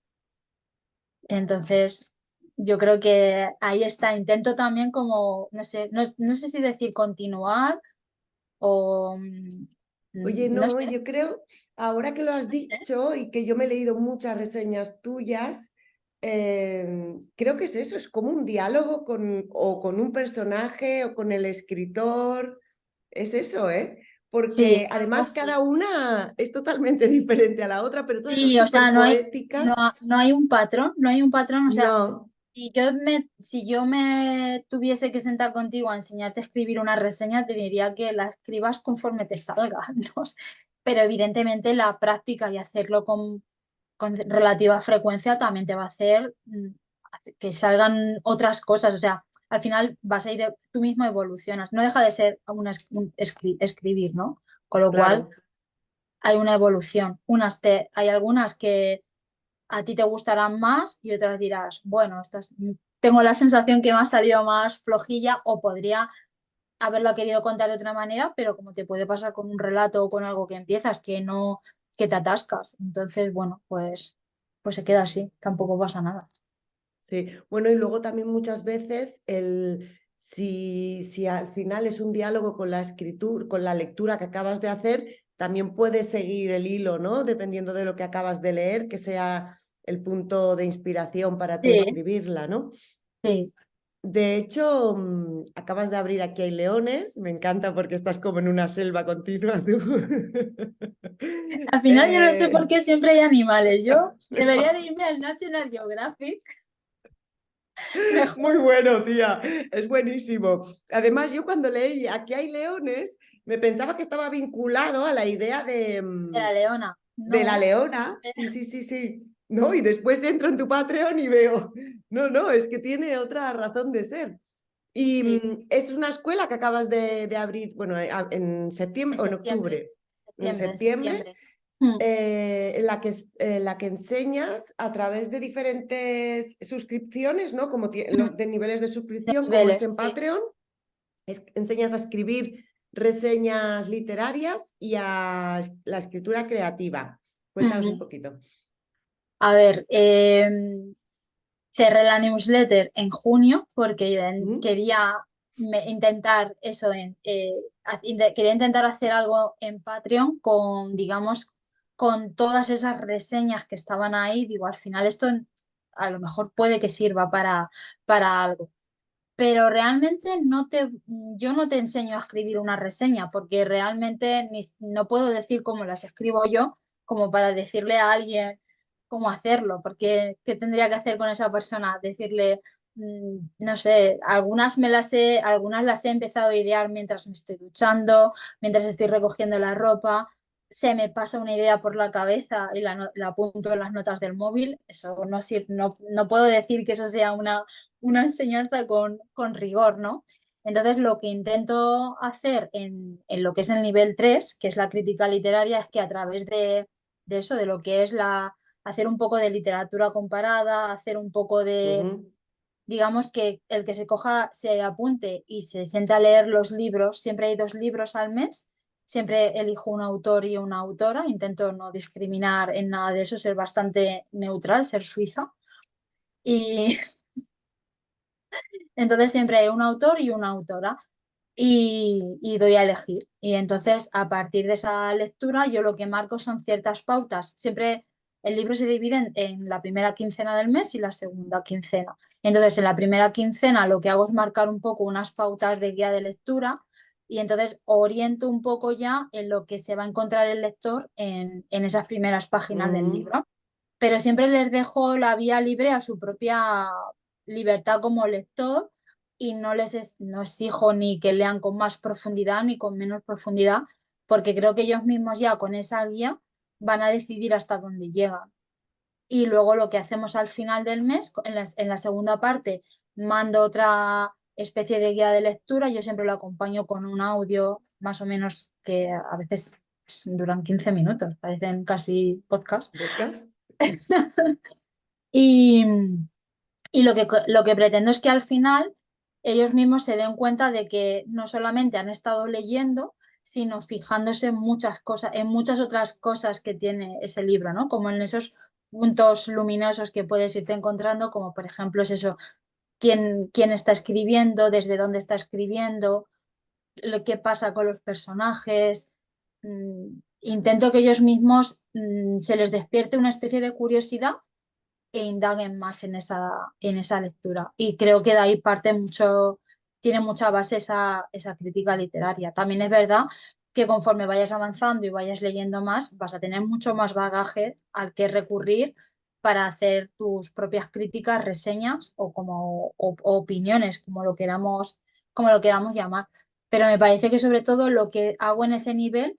Entonces, yo creo que ahí está. Intento también como, no sé, no sé si decir continuar o Oye, no no, sé, yo creo, ahora que lo has no sé. dicho y que yo me he leído muchas reseñas tuyas, creo que es eso, es como un diálogo o con un personaje o con el escritor, es eso, ¿eh? Sí, porque algo además cada así. una es totalmente diferente a la otra, pero todas son Sí, o sea, súper poéticas. no hay un patrón, no hay un patrón, o sea, No, si yo me tuviese que sentar contigo a enseñarte a escribir una reseña, te diría que la escribas conforme te salga, ¿no? Pero evidentemente la práctica y hacerlo con relativa frecuencia también te va a hacer que salgan otras cosas. O sea, al final vas a ir, tú mismo evolucionas. No deja de ser escribir, ¿no? Con lo cual claro. hay una evolución. Hay algunas que a ti te gustarán más y otras dirás, bueno, tengo la sensación que me ha salido más flojilla o podría haberlo querido contar de otra manera, pero como te puede pasar con un relato o con algo que empiezas que no, que te atascas. Entonces, bueno, pues se queda así, tampoco pasa nada. Sí, bueno, y luego también muchas veces si al final es un diálogo con la escritura, con la lectura que acabas de hacer, también puedes seguir el hilo, ¿no? Dependiendo de lo que acabas de leer, que sea el punto de inspiración para tú Sí, escribirla, ¿no? sí. De hecho, acabas de abrir Aquí hay leones, me encanta porque estás como en una selva continua tú. Al final yo no sé por Eh, qué siempre hay animales. Yo debería de irme al National Geographic. Muy Mejor bueno, tía, es buenísimo. Además, yo cuando leí Aquí hay leones, me pensaba que estaba vinculado a la idea de la leona. de la No, leona. Sí, sí, sí, sí. No, y después entro en tu Patreon y veo, no, no, es que tiene otra razón de ser. Y sí, es una escuela que acabas de abrir, bueno, en en septiembre o en septiembre. octubre, en En septiembre, septiembre. Mm, en la que enseñas a través de diferentes suscripciones, ¿no? Como mm. de niveles de De suscripción, como es niveles, en sí. Patreon, enseñas a escribir reseñas literarias y a la escritura creativa. Cuéntanos un Ujú. poquito. A ver, cerré la newsletter en junio porque ¿Mm? quería intentar eso, quería intentar hacer algo en Patreon con, digamos, con todas esas reseñas que estaban ahí. Digo, al final esto a lo mejor puede que sirva para algo. Pero realmente yo no te enseño a escribir una reseña porque realmente no puedo decir cómo las escribo yo como para decirle a alguien cómo hacerlo, porque ¿qué tendría que hacer con esa persona? Decirle, no sé, algunas las he empezado a idear mientras me estoy duchando, mientras estoy recogiendo la ropa, se me pasa una idea por la cabeza y la apunto en las notas del móvil. Eso no, no puedo decir que eso sea una enseñanza con rigor, ¿no? Entonces, lo que intento hacer en lo que es el nivel 3, que es la crítica literaria, es que a través de eso, de lo que es hacer un poco de literatura comparada, hacer un poco de, Ujú. digamos que el que se coja, se apunte y se sienta a leer los libros, siempre hay 2 libros al mes, siempre elijo un autor y una autora, intento no discriminar en nada de eso, ser bastante neutral, ser suiza. Y entonces siempre hay un autor y una autora y doy a elegir. Y entonces a partir de esa lectura yo lo que marco son ciertas pautas. Siempre el libro se divide en la primera quincena del mes y la segunda quincena. Entonces en la primera quincena lo que hago es marcar un poco unas pautas de guía de lectura y entonces oriento un poco ya en lo que se va a encontrar el lector en esas primeras páginas del Ujú. libro. Pero siempre les dejo la vía libre a su propia libertad como lector y no exijo ni que lean con más profundidad ni con menos profundidad, porque creo que ellos mismos ya con esa guía van a decidir hasta dónde llegan. Y luego lo que hacemos al final del mes, en la segunda parte, mando otra especie de guía de lectura, yo siempre lo acompaño con un audio más o menos que a veces duran 15 minutos, parecen casi podcast. ¿Podcast? Y, y lo que pretendo es que al final ellos mismos se den cuenta de que no solamente han estado leyendo, sino fijándose en muchas cosas, en muchas otras cosas que tiene ese libro, ¿no? Como en esos puntos luminosos que puedes irte encontrando, como por ejemplo es eso, quién está escribiendo, desde dónde está escribiendo, lo que pasa con los personajes. Intento que ellos mismos se les despierte una especie de curiosidad e indaguen más en esa lectura. Y creo que de ahí parte mucho, tiene mucha base esa crítica literaria. También es verdad que conforme vayas avanzando y vayas leyendo más, vas a tener mucho más bagaje al que recurrir para hacer tus propias críticas, reseñas o opiniones, como lo queramos llamar. Pero me parece que sobre todo lo que hago en ese nivel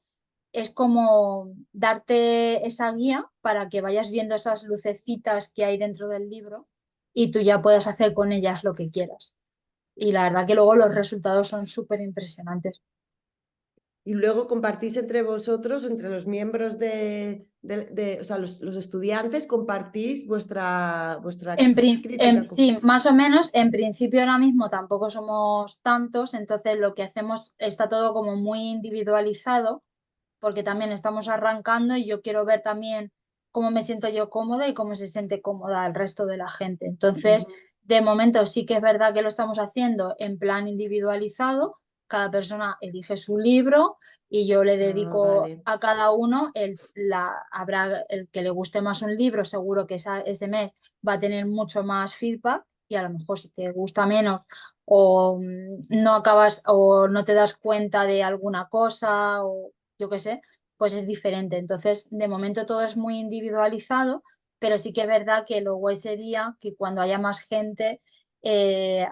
es como darte esa guía para que vayas viendo esas lucecitas que hay dentro del libro y tú ya puedas hacer con ellas lo que quieras. Y la verdad que luego los resultados son súper impresionantes. Y luego compartís entre vosotros, entre los miembros o sea, los estudiantes, compartís vuestra crítica. Sí, más o menos, en principio ahora mismo tampoco somos tantos, entonces lo que hacemos está todo como muy individualizado, porque también estamos arrancando y yo quiero ver también cómo me siento yo cómoda y cómo se siente cómoda el resto de la gente. Entonces, Ujú. de momento sí que es verdad que lo estamos haciendo en plan individualizado, cada persona elige su libro y yo le Ah, dedico vale. a cada uno, habrá el que le guste más un libro, seguro que ese mes va a tener mucho más feedback y a lo mejor si te gusta menos o no acabas o no te das cuenta de alguna cosa o yo qué sé, pues es diferente. Entonces, de momento todo es muy individualizado, pero sí que es verdad que lo guay sería que cuando haya más gente,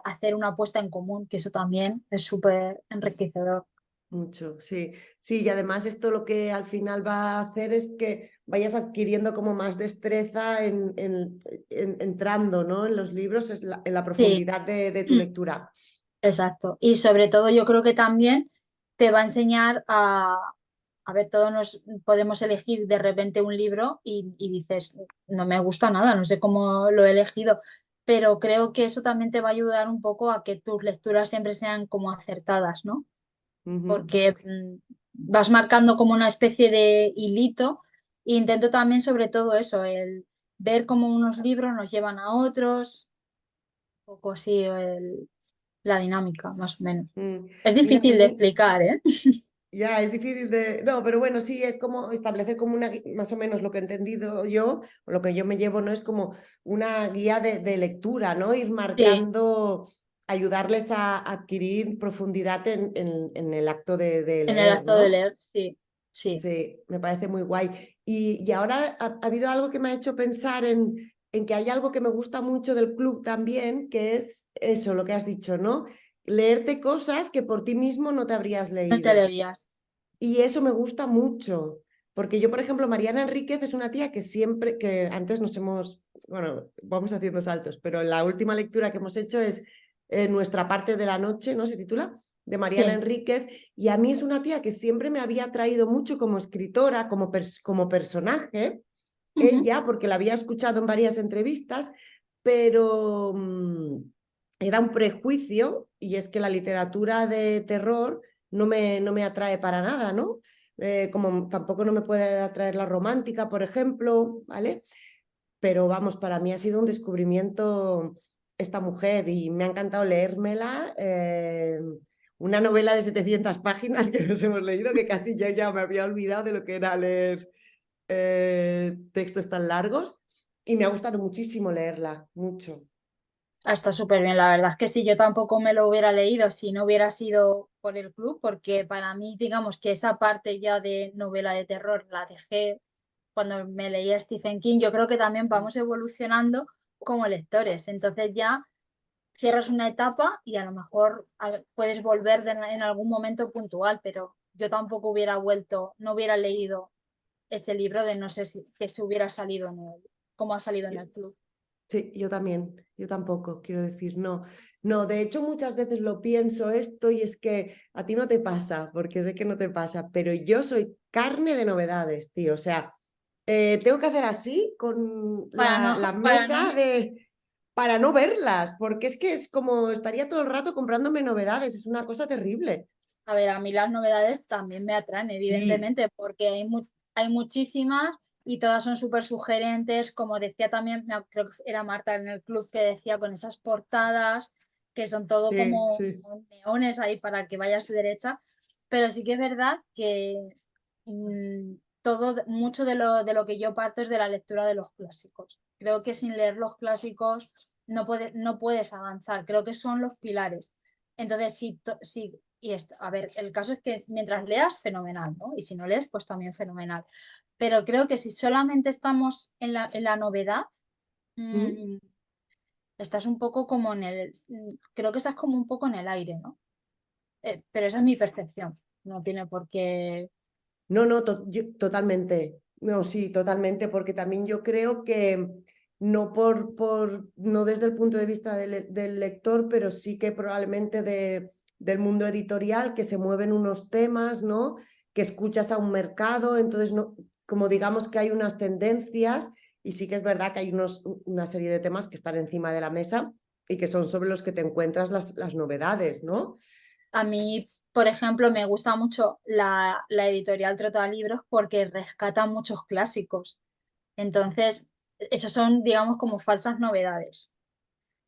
hacer una apuesta en común, que eso también es súper enriquecedor. Mucho, sí. Sí, y además esto lo que al final va a hacer es que vayas adquiriendo como más destreza entrando, ¿no? En los libros, en la Sí, profundidad de tu lectura. exacto. Y sobre todo yo creo que también te va a enseñar a ver, todos nos podemos elegir de repente un libro y dices, no me gusta nada, no sé cómo lo he elegido, pero creo que eso también te va a ayudar un poco a que tus lecturas siempre sean como acertadas, ¿no? Ujú. Porque vas marcando como una especie de hilito e intento también sobre todo eso, el ver cómo unos libros nos llevan a otros, un poco así la dinámica, más o menos. Mm. Es Mira, difícil de explicar, ¿eh? ya es difícil de... No, pero bueno, sí, es como establecer como más o menos lo que he entendido yo, o lo que yo me llevo, ¿no? Es como una guía de lectura, ¿no? Ir Sí, marcando, ayudarles a adquirir profundidad en el acto de en el leer, acto de ¿no? leer, sí, sí. Sí, me parece muy guay. Y ahora ha habido algo que me ha hecho pensar en que hay algo que me gusta mucho del club también, que es eso, lo que has dicho, ¿no? Leerte cosas que por ti mismo no te habrías No te leído. leías. Y eso me gusta mucho, porque yo, por ejemplo, Mariana Enríquez es una tía que siempre, que antes nos hemos, bueno, vamos haciendo saltos, pero la última lectura que hemos hecho es Nuestra parte de la noche, ¿no? Se titula, de Mariana Sí. Enríquez, y a mí es una tía que siempre me había atraído mucho como escritora, como personaje, Ujú. ella, porque la había escuchado en varias entrevistas, pero era un prejuicio, y es que la literatura de terror no me atrae para nada, ¿no? Como tampoco no me puede atraer la romántica, por ejemplo, ¿vale? Pero vamos, para mí ha sido un descubrimiento esta mujer y me ha encantado leérmela. Una novela de 700 páginas que nos hemos leído, que casi yo ya me había olvidado de lo que era leer textos tan largos y me ha gustado muchísimo leerla, mucho. Está súper bien, la verdad es que sí, yo tampoco me lo hubiera leído si no hubiera sido por el club, porque para mí, digamos que esa parte ya de novela de terror la dejé cuando me leía Stephen King. Yo creo que también vamos evolucionando como lectores, entonces ya cierras una etapa y a lo mejor puedes volver en algún momento puntual, pero yo tampoco hubiera vuelto, no hubiera leído ese libro de no sé si que se hubiera salido en el, como ha salido en el club. Sí, yo también, yo tampoco, quiero decir, no. No, de hecho muchas veces lo pienso esto y es que a ti no te pasa, porque sé que no te pasa, pero yo soy carne de novedades, tío. O sea, tengo que hacer así con la Para no, mesa para no verlas, porque es que es como estaría todo el rato comprándome novedades, es una cosa terrible. a ver, a mí las novedades también me atraen, Sí, evidentemente, porque hay muchísimas y todas son súper sugerentes, como decía también, creo que era Marta en el club que decía con esas portadas que son todo sí, como sí. neones ahí para que vayas a derecha, pero sí que es verdad que mucho de lo que yo parto es de la lectura de los clásicos. Creo que sin leer los clásicos no puedes avanzar, creo que son los pilares. Entonces, si a ver, el caso es que mientras leas, fenomenal, ¿no? Y si no lees, pues también fenomenal. Pero creo que si solamente estamos en la novedad, ¿Mm? mm, estás un poco como creo que estás como un poco en el aire, ¿no? Pero esa es mi percepción, no tiene por qué. No, no, totalmente. No, sí, totalmente, porque también yo creo que no no desde el punto de vista del lector, pero sí que probablemente del mundo editorial, que se mueven unos temas, ¿no? Que escuchas a un mercado, entonces, no, como digamos que hay unas tendencias, y sí que es verdad que hay una serie de temas que están encima de la mesa y que son sobre los que te encuentras las novedades, ¿no? A mí, por ejemplo, me gusta mucho la editorial Trotalibros porque rescata muchos clásicos. Entonces, esos son, digamos, como falsas novedades.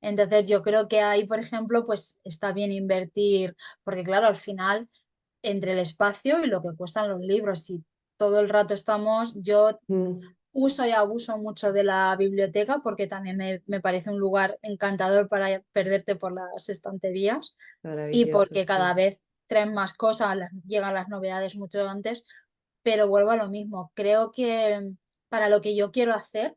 Entonces, yo creo que ahí, por ejemplo, pues está bien invertir, porque claro, al final, entre el espacio y lo que cuestan los libros, si todo el rato yo Mm, uso y abuso mucho de la biblioteca porque también me parece un lugar encantador para perderte por las estanterías y maravilloso, porque cada sí. vez traen más cosas, llegan las novedades mucho antes, pero vuelvo a lo mismo. Creo que para lo que yo quiero hacer,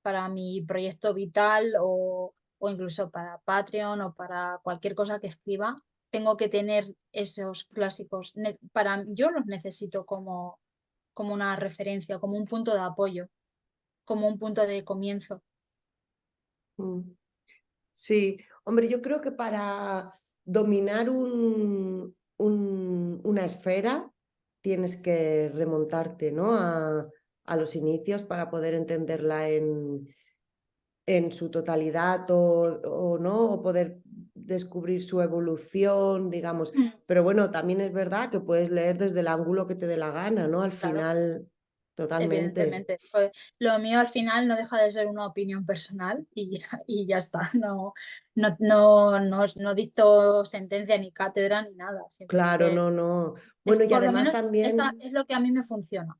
para mi proyecto vital o incluso para Patreon o para cualquier cosa que escriba, tengo que tener esos clásicos. Yo los necesito como una referencia, como un punto de apoyo, como un punto de comienzo. Mm. Sí, hombre, yo creo que para dominar una esfera tienes que remontarte, ¿no? A los inicios para poder entenderla en su totalidad o no, o poder descubrir su evolución, digamos. Mm, Pero bueno, también es verdad que puedes leer desde el ángulo que te dé la gana, ¿no? Al claro. final, totalmente. Evidentemente. Pues, lo mío al final no deja de ser una opinión personal y ya está. No dicto sentencia ni cátedra ni nada. Claro, Simplemente no, no. Bueno, y por lo además menos esa también. es lo que a mí me funciona.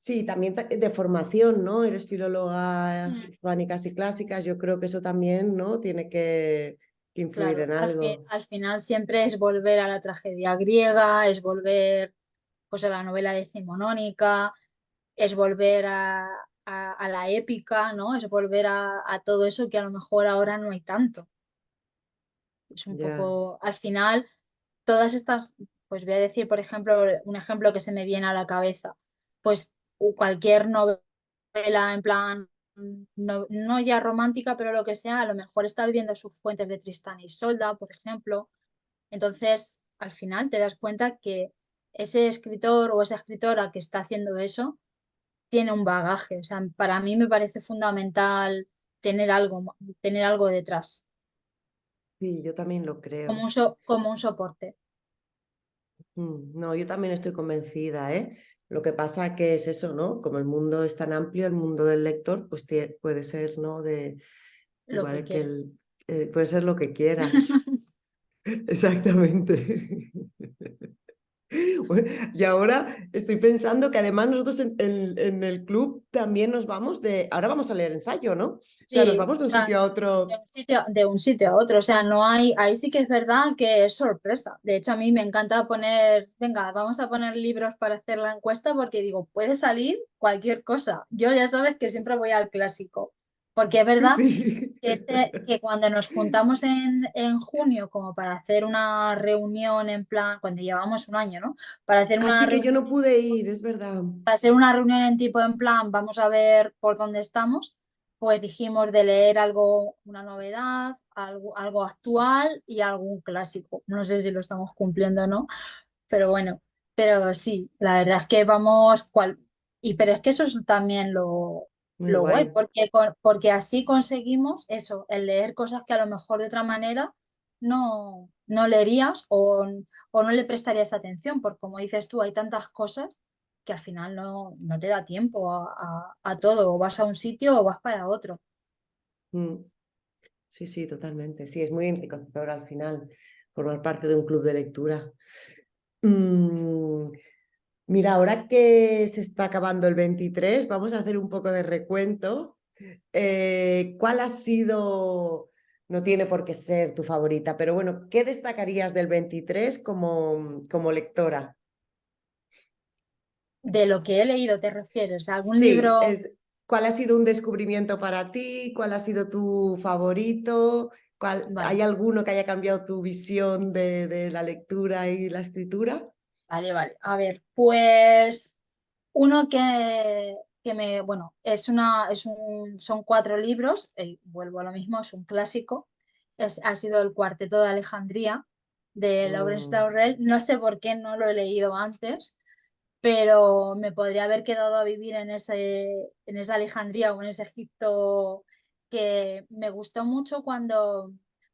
Sí, también de formación, ¿no? Eres filóloga Mm, hispánicas y clásicas, yo creo que eso también, ¿no? Tiene que influir claro, en algo. al final siempre es volver a la tragedia griega, es volver pues a la novela decimonónica, es volver a la épica, ¿no? Es volver a todo eso que a lo mejor ahora no hay tanto. Es un Ya, poco, al final, todas estas, pues voy a decir, por ejemplo, un ejemplo que se me viene a la cabeza, pues cualquier novela en plan, no ya romántica, pero lo que sea, a lo mejor está viviendo sus fuentes de Tristán y Isolda, por ejemplo. Entonces, al final te das cuenta que ese escritor o esa escritora que está haciendo eso tiene un bagaje. O sea, para mí me parece fundamental tener algo detrás, sí, yo también lo creo. como un soporte. No, yo también estoy convencida, ¿eh? Lo que pasa que es eso, ¿no? Como el mundo es tan amplio, el mundo del lector, pues puede ser, ¿no? Lo que Igual que quiera. puede ser lo que quieras. Exactamente. Bueno, y ahora estoy pensando que además nosotros en el club también nos vamos ahora vamos a leer ensayo, ¿no? O sea, nos Sí, vamos o de un sea, sitio a otro. de un sitio a otro. O sea, no hay, ahí sí que es verdad que es sorpresa. De hecho, a mí me encanta poner, venga, vamos a poner libros para hacer la encuesta porque digo, puede salir cualquier cosa. Yo ya sabes que siempre voy al clásico. Porque es verdad Sí. que cuando nos juntamos en junio como para hacer una reunión en plan, cuando llevamos un año, ¿no? Para hacer una Así que yo reunión no pude ir, es verdad. para hacer una reunión en tipo en plan, vamos a ver por dónde estamos, pues dijimos de leer algo, una novedad, algo actual y algún clásico. No sé si lo estamos cumpliendo o no, pero bueno, pero sí, la verdad es que pero es que eso es también Muy lo guay, guay. porque así conseguimos eso, el leer cosas que a lo mejor de otra manera no leerías o no le prestarías atención, porque como dices tú, hay tantas cosas que al final no te da tiempo a todo, o vas a un sitio o vas para otro. Mm, sí, sí, totalmente. Sí, es muy enriquecedor al final formar parte de un club de lectura. Mm, Mira, ahora que se está acabando el 23, vamos a hacer un poco de recuento. ¿Cuál ha sido no tiene por qué ser tu favorita, pero bueno, ¿qué destacarías del 23 como lectora? De lo que he leído, ¿te refieres? ¿A algún Sí, libro? ¿cuál ha sido un descubrimiento para ti? ¿Cuál ha sido tu favorito? ¿Hay Vale, alguno que haya cambiado tu visión de la lectura y la escritura? vale, vale. A ver, pues uno bueno, son 4 libros, vuelvo a lo mismo, es un clásico. Ha sido El Cuarteto de Alejandría de Lawrence Mm, Durrell. No sé por qué no lo he leído antes, pero me podría haber quedado a vivir en esa Alejandría o en ese Egipto, que me gustó mucho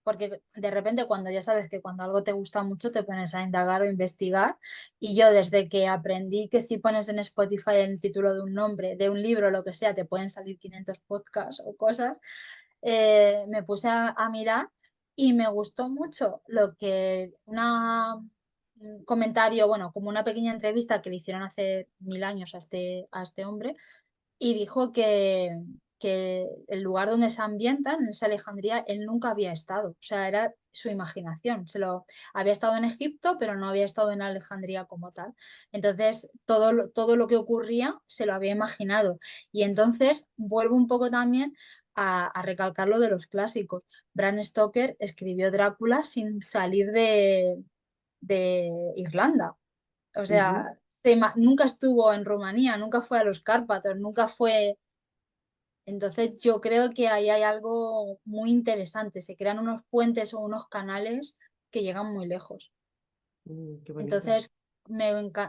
porque de repente cuando ya sabes que cuando algo te gusta mucho te pones a indagar o investigar, y yo desde que aprendí que si pones en Spotify el título de un nombre, de un libro, lo que sea, te pueden salir 500 podcasts o cosas, me puse a mirar y me gustó mucho un comentario, bueno, como una pequeña entrevista que le hicieron hace 1000 años a este hombre, y dijo que el lugar donde se ambientan, en esa Alejandría, él nunca había estado, o sea, era su imaginación, había estado en Egipto, pero no había estado en Alejandría como tal. Entonces, todo lo que ocurría se lo había imaginado. Y entonces vuelvo un poco también a recalcar lo de los clásicos. Bram Stoker escribió Drácula sin salir de Irlanda. O ujú. sea, nunca estuvo en Rumanía, nunca fue a los Cárpatos, nunca fue. Entonces yo creo que ahí hay algo muy interesante. Se crean unos puentes o unos canales que llegan muy lejos. Qué bonito. Entonces,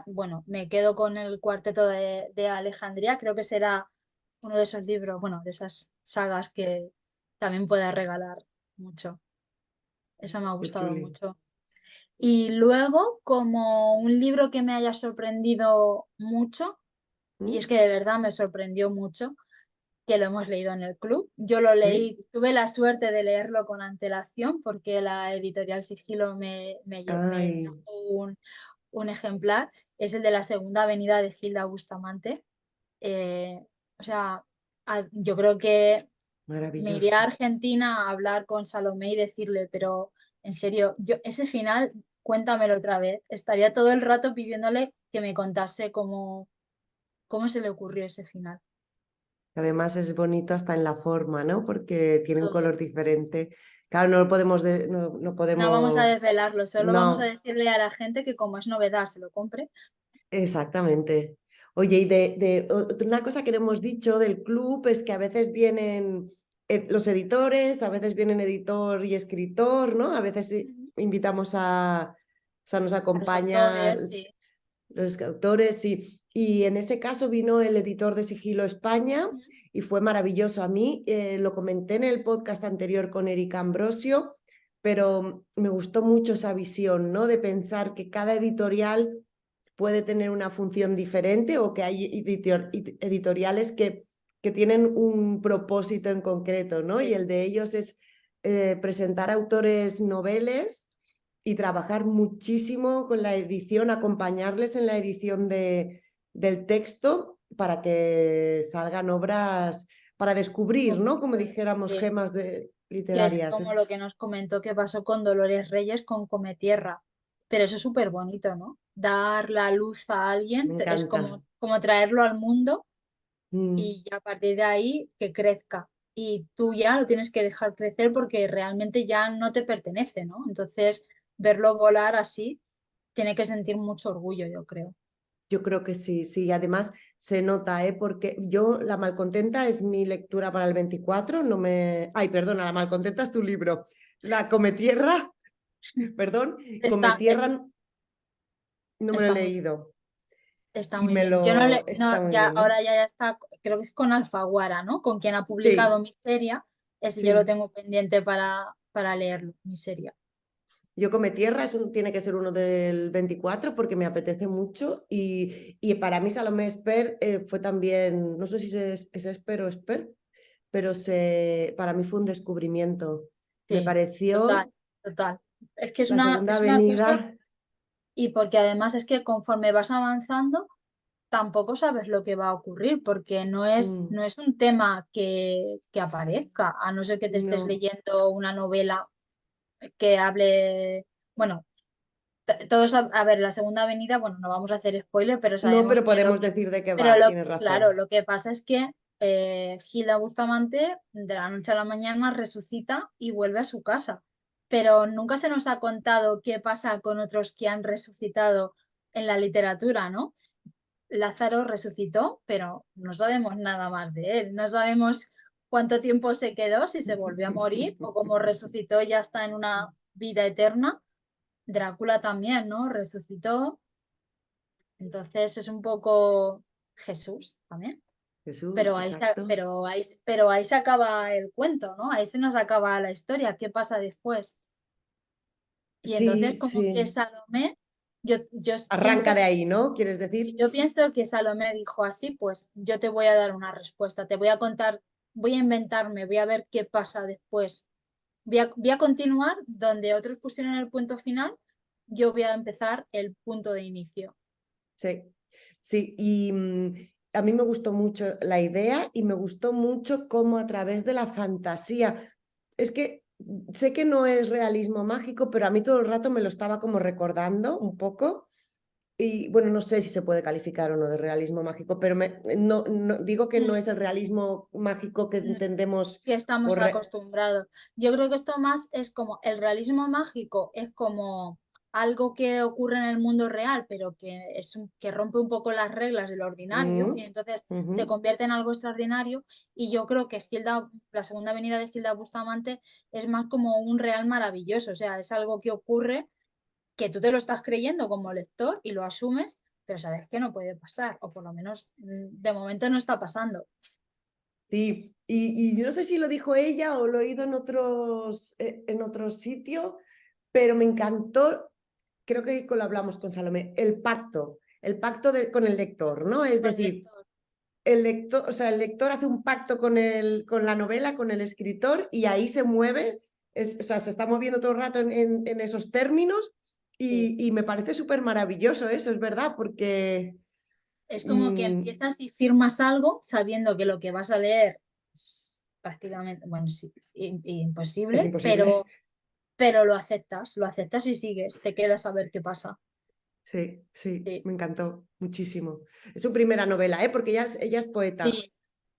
bueno, me quedo con El Cuarteto de Alejandría. Creo que será uno de esos libros, bueno, de esas sagas que también pueda regalar mucho. Eso me ha Qué gustado chuli. mucho. Y luego, como un libro que me haya sorprendido mucho, y es ¿Mm? que de verdad me sorprendió mucho, que lo hemos leído en el club. Yo lo ¿Sí? leí, tuve la suerte de leerlo con antelación porque la editorial Sigilo me Ay, trajo un ejemplar. Es el de La Segunda Avenida de Gilda Bustamante. Eh, o sea, yo creo que me iría a maravilloso. Argentina a hablar con Salomé y decirle, pero en serio, ese final, cuéntamelo otra vez. Estaría todo el rato pidiéndole que me contase cómo se le ocurrió ese final. Además es bonito hasta en la forma, ¿no? Porque tiene un Todo. color diferente. Claro, no lo podemos, no No vamos a podemos, desvelarlo, solo vamos a no, decirle a la gente que como es novedad se lo compre. exactamente. Oye, y una cosa que no hemos dicho del club es que a veces vienen los editores, a veces vienen editor y escritor, ¿no? A veces Ujú. invitamos o sea, nos A los acompaña autores, sí. los autores, sí. Y en ese caso vino el editor de Sigilo España Ujú. y fue maravilloso. A mí lo comenté en el podcast anterior con Erika Ambrosio, pero me gustó mucho esa visión, ¿no? De pensar que cada editorial puede tener una función diferente o que hay editoriales que tienen un propósito en concreto, ¿no? Y Sí. el de ellos es presentar autores noveles y trabajar muchísimo con la edición, acompañarles en la edición del texto para que salgan obras para descubrir, ¿no? Como dijéramos, Sí. gemas Que es literarias. como lo que nos comentó que pasó con Dolores Reyes con Cometierra. Pero eso es súper bonito, ¿no? Dar la luz a alguien Me es encanta. como traerlo al mundo Mm. y a partir de ahí que crezca. Y tú ya lo tienes que dejar crecer porque realmente ya no te pertenece, ¿no? Entonces, verlo volar así tiene que sentir mucho orgullo, yo creo. Yo creo que sí, sí. Además, se nota, ¿eh? Porque yo, La Malcontenta es mi lectura para el 24. No me... Ay, perdona, La Malcontenta es tu libro. La Cometierra, perdón, Está, Cometierra no me lo he está muy bien. leído. Está Y muy me bien. Yo lo... Está muy ya, bien, ¿no? ahora ya está, creo que es con Alfaguara, ¿no? Con quien ha publicado Sí, Miseria. Ese yo lo sí. tengo pendiente para leerlo, Miseria. Yo Cometierra tiene que ser uno del 24 porque me apetece mucho y para mí Salomé Esper fue también, no sé si es Esper o Esper, pero para mí fue un descubrimiento. Me Sí, total, pareció total. Es que la Segunda es una cosa, Avenida. y porque además es que conforme vas avanzando, tampoco sabes lo que va a ocurrir porque no es, Mm, no es un tema que aparezca, a no ser que te estés no, leyendo una novela que hable, bueno, todos, a ver, la Segunda Avenida, bueno, no vamos a hacer spoiler, pero no, sabemos pero que podemos decir de qué pero va, tienes claro, razón. lo que pasa es que Gilda Bustamante de la noche a la mañana resucita y vuelve a su casa, pero nunca se nos ha contado qué pasa con otros que han resucitado en la literatura, ¿no? Lázaro resucitó, pero no sabemos nada más de él, no sabemos cuánto tiempo se quedó, si se volvió a morir o cómo resucitó y ya está en una vida eterna. Drácula también, ¿no? Resucitó. Entonces es un poco Jesús también. Jesús, exacto. Pero ahí se acaba el cuento, ¿no? Ahí se nos acaba la historia. ¿Qué pasa después? Y Sí, entonces como que sí. Salomé, yo Arranca pienso de que ahí, ¿no? ¿Quieres decir? yo pienso que Salomé dijo así, pues yo te voy a dar una respuesta, te voy a contar, voy a inventarme, voy a ver qué pasa después. Voy a continuar donde otros pusieron el punto final, yo voy a empezar el punto de inicio. Sí, sí, y a mí me gustó mucho la idea y me gustó mucho cómo a través de la fantasía, es que sé que no es realismo mágico, pero a mí todo el rato me lo estaba como recordando un poco. Y bueno, no sé si se puede calificar o no de realismo mágico, pero digo que no Mm, es el realismo mágico que mm, entendemos que estamos por... acostumbrados. Yo creo que esto más es como el realismo mágico, es como algo que ocurre en el mundo real, pero que rompe un poco las reglas del ordinario y Mm, entonces se ujú. convierte en algo extraordinario. Y yo creo que la Segunda Avenida de Gilda Bustamante es más como un real maravilloso, o sea, es algo que ocurre que tú te lo estás creyendo como lector y lo asumes, pero sabes que no puede pasar, o por lo menos de momento no está pasando. Sí, y yo no sé si lo dijo ella o lo he oído en otros sitios, pero me encantó, creo que lo hablamos con Salomé, el pacto con el lector, ¿no? Es Con decir, lector, el lector, o sea, el lector hace un pacto con la novela, con el escritor, y ahí se mueve, o sea, se está moviendo todo el rato en esos términos, sí. y me parece súper maravilloso eso, es verdad, porque... Es como que mm, empiezas y firmas algo sabiendo que lo que vas a leer es prácticamente, bueno, sí, es imposible, imposible. pero lo aceptas y sigues, te quedas a ver qué pasa. Sí, sí, Sí, me encantó muchísimo. Es su primera novela, ¿eh? Porque ella es poeta. sí.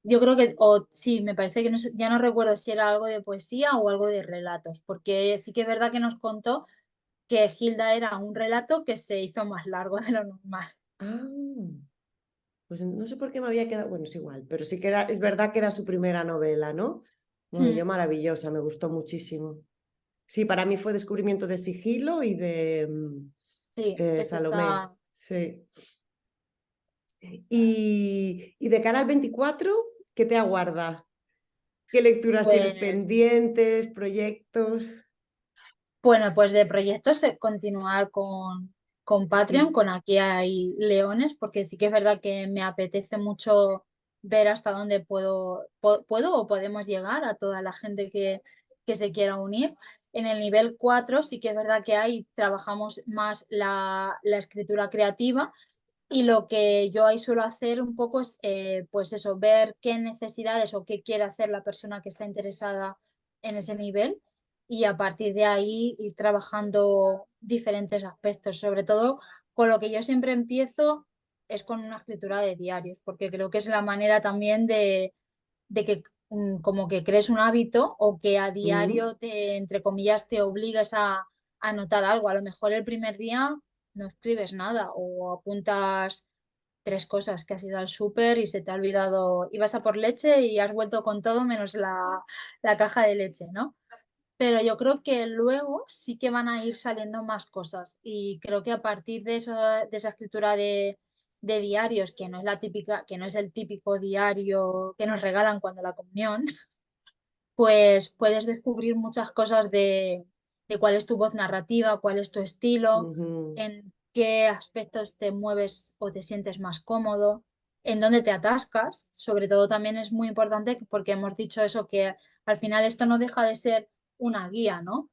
Yo creo que, o sí, me parece que ya no recuerdo si era algo de poesía o algo de relatos, porque sí que es verdad que nos contó que Hilda era un relato que se hizo más largo de lo normal. Ah, pues no sé por qué me había quedado, bueno, es igual, pero sí que era, es verdad que era su primera novela, ¿no? Bueno, Mm, yo maravillosa, me gustó muchísimo. Sí, para mí fue descubrimiento de sigilo y de sí, eso Salomé. está, Sí. Y de cara al 24, ¿qué te aguarda? ¿Qué lecturas tienes pues pendientes, proyectos? bueno, pues de proyectos continuar con Patreon, Sí. con Aquí hay leones, porque sí que es verdad que me apetece mucho ver hasta dónde puedo o podemos llegar a toda la gente que se quiera unir. En el nivel 4 sí que es verdad que ahí trabajamos más la escritura creativa y lo que yo ahí suelo hacer un poco es, pues eso, ver qué necesidades o qué quiere hacer la persona que está interesada en ese nivel y a partir de ahí ir trabajando diferentes aspectos. Sobre todo, con lo que yo siempre empiezo es con una escritura de diarios, porque creo que es la manera también de que como que crees un hábito o que a Mm. diario entre comillas, te obligues a anotar algo. A lo mejor el primer día no escribes nada o apuntas tres cosas que has ido al súper y se te ha olvidado, ibas a por leche y has vuelto con todo menos la caja de leche, ¿no? Pero yo creo que luego sí que van a ir saliendo más cosas y creo que a partir de eso, de esa escritura de diarios, que no es la típica, que no es el típico diario que nos regalan cuando la comunión, pues puedes descubrir muchas cosas de cuál es tu voz narrativa, cuál es tu estilo, Ujú. en qué aspectos te mueves o te sientes más cómodo, en dónde te atascas. Sobre todo también es muy importante porque hemos dicho eso, que al final esto no deja de ser una guía, ¿no?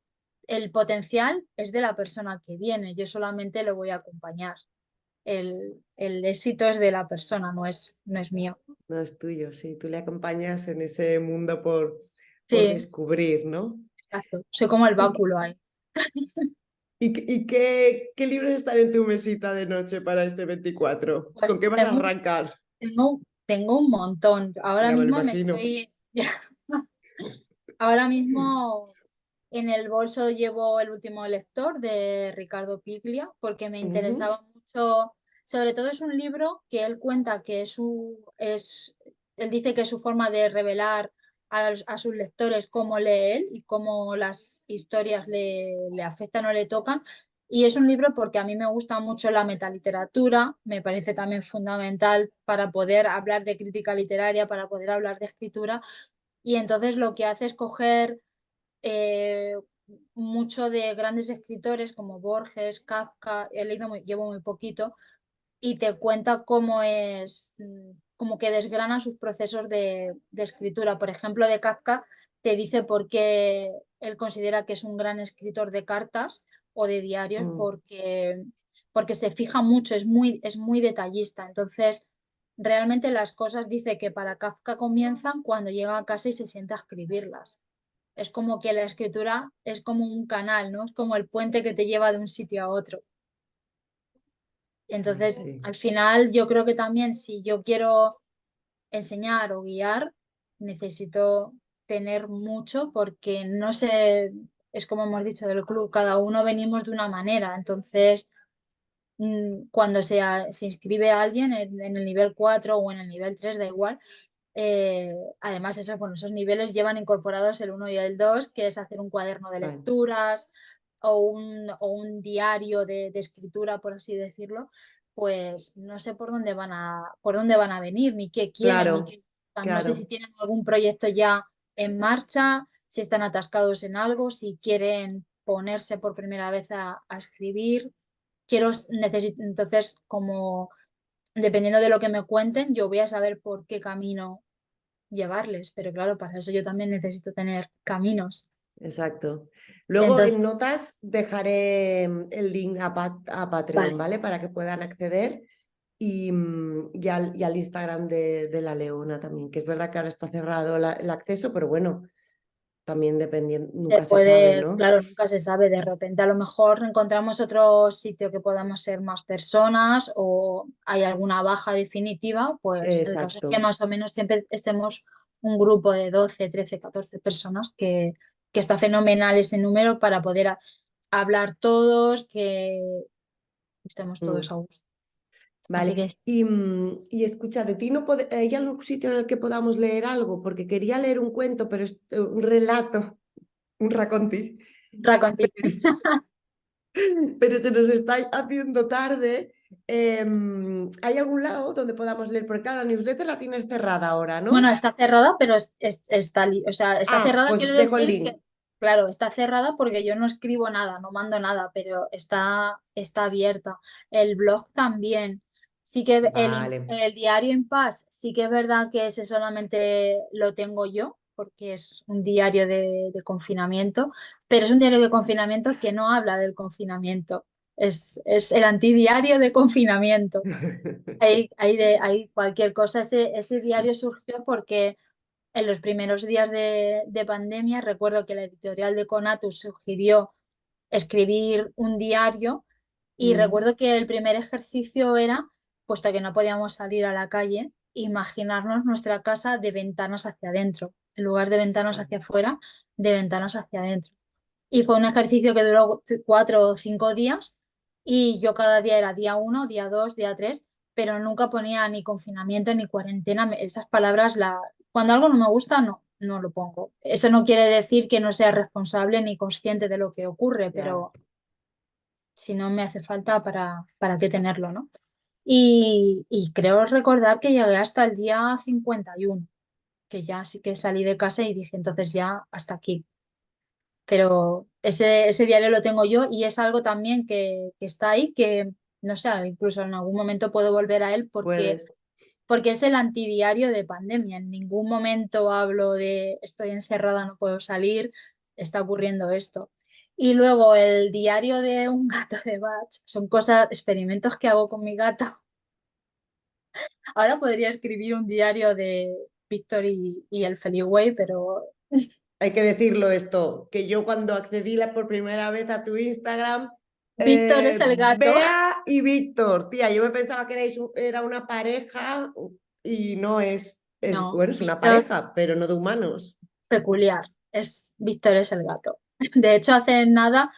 El potencial es de la persona que viene, yo solamente le voy a acompañar. el éxito es de la persona, no es mío. No es tuyo, sí, tú le acompañas en ese mundo por Sí, descubrir, ¿no? exacto. Soy como el ¿Y, báculo ahí. qué libros están en tu mesita de noche para este 24? ¿Con Pues qué vas a arrancar? tengo un montón. Ahora Ya me lo mismo me imagino. estoy, ahora mismo en el bolso llevo el último lector de Ricardo Piglia porque me Ujú, interesaba mucho, sobre todo es un libro que él cuenta que él dice que es su forma de revelar a sus lectores cómo lee él y cómo las historias le afectan o le tocan. Y es un libro porque a mí me gusta mucho la metaliteratura, me parece también fundamental para poder hablar de crítica literaria, para poder hablar de escritura. Y entonces lo que hace es coger eh, mucho de grandes escritores como Borges, Kafka, he leído llevo muy poquito, y te cuenta cómo es, como que desgrana sus procesos de escritura. Por ejemplo, de Kafka te dice por qué él considera que es un gran escritor de cartas o de diarios, mm, porque se fija mucho, es muy detallista. Entonces, realmente las cosas dice que para Kafka comienzan cuando llega a casa y se sienta a escribirlas. Es como que la escritura es como un canal, ¿no? Es como el puente que te lleva de un sitio a otro. pues Entonces, sí, al final, yo creo que también si yo quiero enseñar o guiar, necesito tener mucho porque no sé, es como hemos dicho del club, cada uno venimos de una manera. Entonces, cuando se inscribe a alguien en el nivel 4 o en el nivel 3 da igual. Además, esos niveles llevan incorporados el uno y el 2 que es hacer un cuaderno de vale. lecturas o un diario de escritura, por así decirlo. Pues no sé por dónde van a venir, ni qué quieren, ni Claro, qué. No sé si claro. tienen algún proyecto ya en marcha, si están atascados en algo, si quieren ponerse por primera vez a escribir. Entonces, como dependiendo de lo que me cuenten, yo voy a saber por qué camino llevarles, pero claro, para eso yo también necesito tener caminos. Exacto. Luego Entonces, en notas dejaré el link a Patreon, vale, ¿vale? Para que puedan acceder y al Instagram de la Leona también, que es verdad que ahora está cerrado el acceso, pero bueno, también dependiendo, se nunca se sabe, puede, ¿no? claro, nunca se sabe, de repente a lo mejor encontramos otro sitio que podamos ser más personas o hay alguna baja definitiva, pues el caso es que Exacto. más o menos siempre estemos un grupo de 12 13 14 personas, que está fenomenal ese número para poder hablar todos, que estemos todos Mm, a gusto. Así que vale. Y escucha, ¿de ti no hay algún sitio en el que podamos leer algo? Porque quería leer un cuento, pero es un relato, un raconte. Raconte. Pero se nos está haciendo tarde. ¿Hay algún lado donde podamos leer? Porque claro, la newsletter la tienes cerrada ahora, Bueno, ¿no? está cerrada, pero o sea, está Ah, cerrada, quiero pues dejo el decir link. que, claro, está cerrada porque yo no escribo nada, no mando nada, pero está abierta. El blog también. Sí que Vale. el diario en paz, sí que es verdad que ese solamente lo tengo yo, porque es un diario de confinamiento, pero es un diario de confinamiento que no habla del confinamiento. Es el antidiario de confinamiento. Hay cualquier cosa. Ese diario surgió porque en los primeros días de pandemia recuerdo que la editorial de Conatus sugirió escribir un diario y Ujú, recuerdo que el primer ejercicio era, puesto que no podíamos salir a la calle, imaginarnos nuestra casa de ventanas hacia adentro, en lugar de ventanas hacia afuera, de ventanas hacia adentro. Y fue un ejercicio que duró 4 o 5 días y yo cada día era día uno, día dos, día tres, pero nunca ponía ni confinamiento ni cuarentena. Esas palabras, cuando algo no me gusta, no lo pongo. Eso no quiere decir que no sea responsable ni consciente de lo que ocurre, ya. pero si no me hace falta, ¿para qué tenerlo, no? Y creo recordar que llegué hasta el día 51, que ya sí que salí de casa y dije, entonces ya hasta aquí, pero ese diario lo tengo yo y es algo también que está ahí, que no sé, incluso en algún momento puedo volver a él Puedes. porque es el antidiario de pandemia. En ningún momento hablo de estoy encerrada, no puedo salir, está ocurriendo esto. Y luego el diario de un gato de Batch, son cosas, experimentos que hago con mi gato. Ahora podría escribir un diario de Víctor y el Feliway, pero Hay que decirlo esto, que yo cuando accedí por primera vez a tu Instagram, Víctor es el gato. Bea y Víctor, tía, yo me pensaba que era una pareja y no No, bueno, es una Víctor pareja, pero no de humanos. peculiar. Víctor es el gato. De hecho, hace nada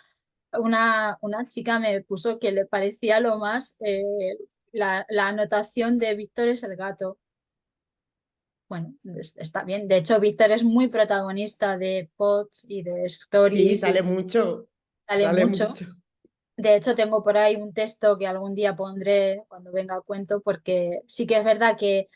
una chica me puso que le parecía lo más la anotación de Víctor es el gato. Bueno, está bien. De hecho, Víctor es muy protagonista de pods y de Sí, stories y sale mucho, sale sale mucho. mucho. De hecho, tengo por ahí un texto que algún día pondré cuando venga a cuento, porque sí que es verdad que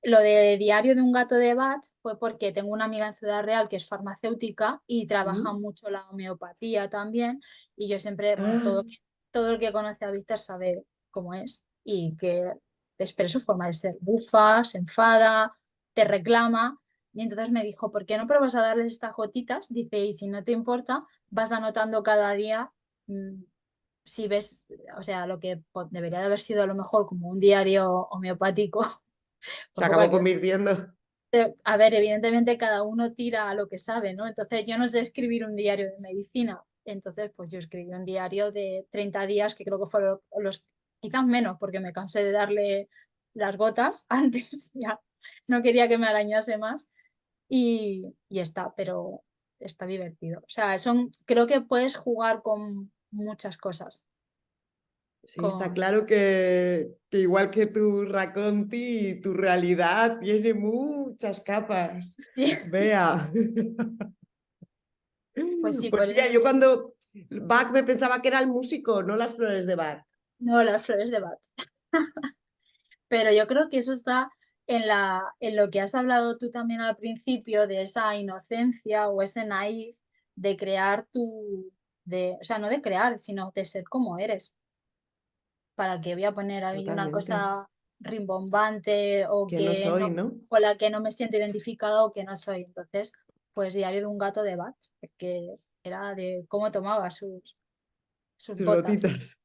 lo de Diario de un gato de Bat fue porque tengo una amiga en Ciudad Real que es farmacéutica y trabaja ¿Mm? mucho la homeopatía también. Y yo siempre, bueno, Ah, todo el que conoce a Víctor sabe cómo es y que expresa su forma de ser. Bufa, se enfada, te reclama. Y entonces me dijo, ¿por qué no pruebas a darles estas gotitas? Dice, y si no te importa, vas anotando cada día si ves, o sea, lo que debería de haber sido a lo mejor como un diario homeopático, se pues fue para acabó que convirtiendo. a ver, evidentemente cada uno tira a lo que sabe, ¿no? Entonces yo no sé escribir un diario de medicina. Entonces, pues yo escribí un diario de 30 días, que creo que fueron quizás menos, porque me cansé de darle las gotas antes, ya no quería que me arañase más. Y está, pero está divertido. O sea, creo que puedes jugar con muchas cosas. Sí, está Con, claro que igual que tu Raconti, tu realidad tiene muchas capas. sí, Vea. pues sí, Pues por eso tía, yo cuando Bach me pensaba que era el músico, no las flores de Bach. no las flores de Bach. Pero yo creo que eso está en lo que has hablado tú también al principio, de esa inocencia o ese naif de crear o sea, no de crear, sino de ser como eres. ¿Para qué voy a poner ahí una Totalmente. cosa rimbombante o Que no que soy, no, ¿no? con la que no me siento identificada o que no soy? Entonces, pues Diario de un gato de Bach, que era de cómo tomaba sus Tus botas. gotitas.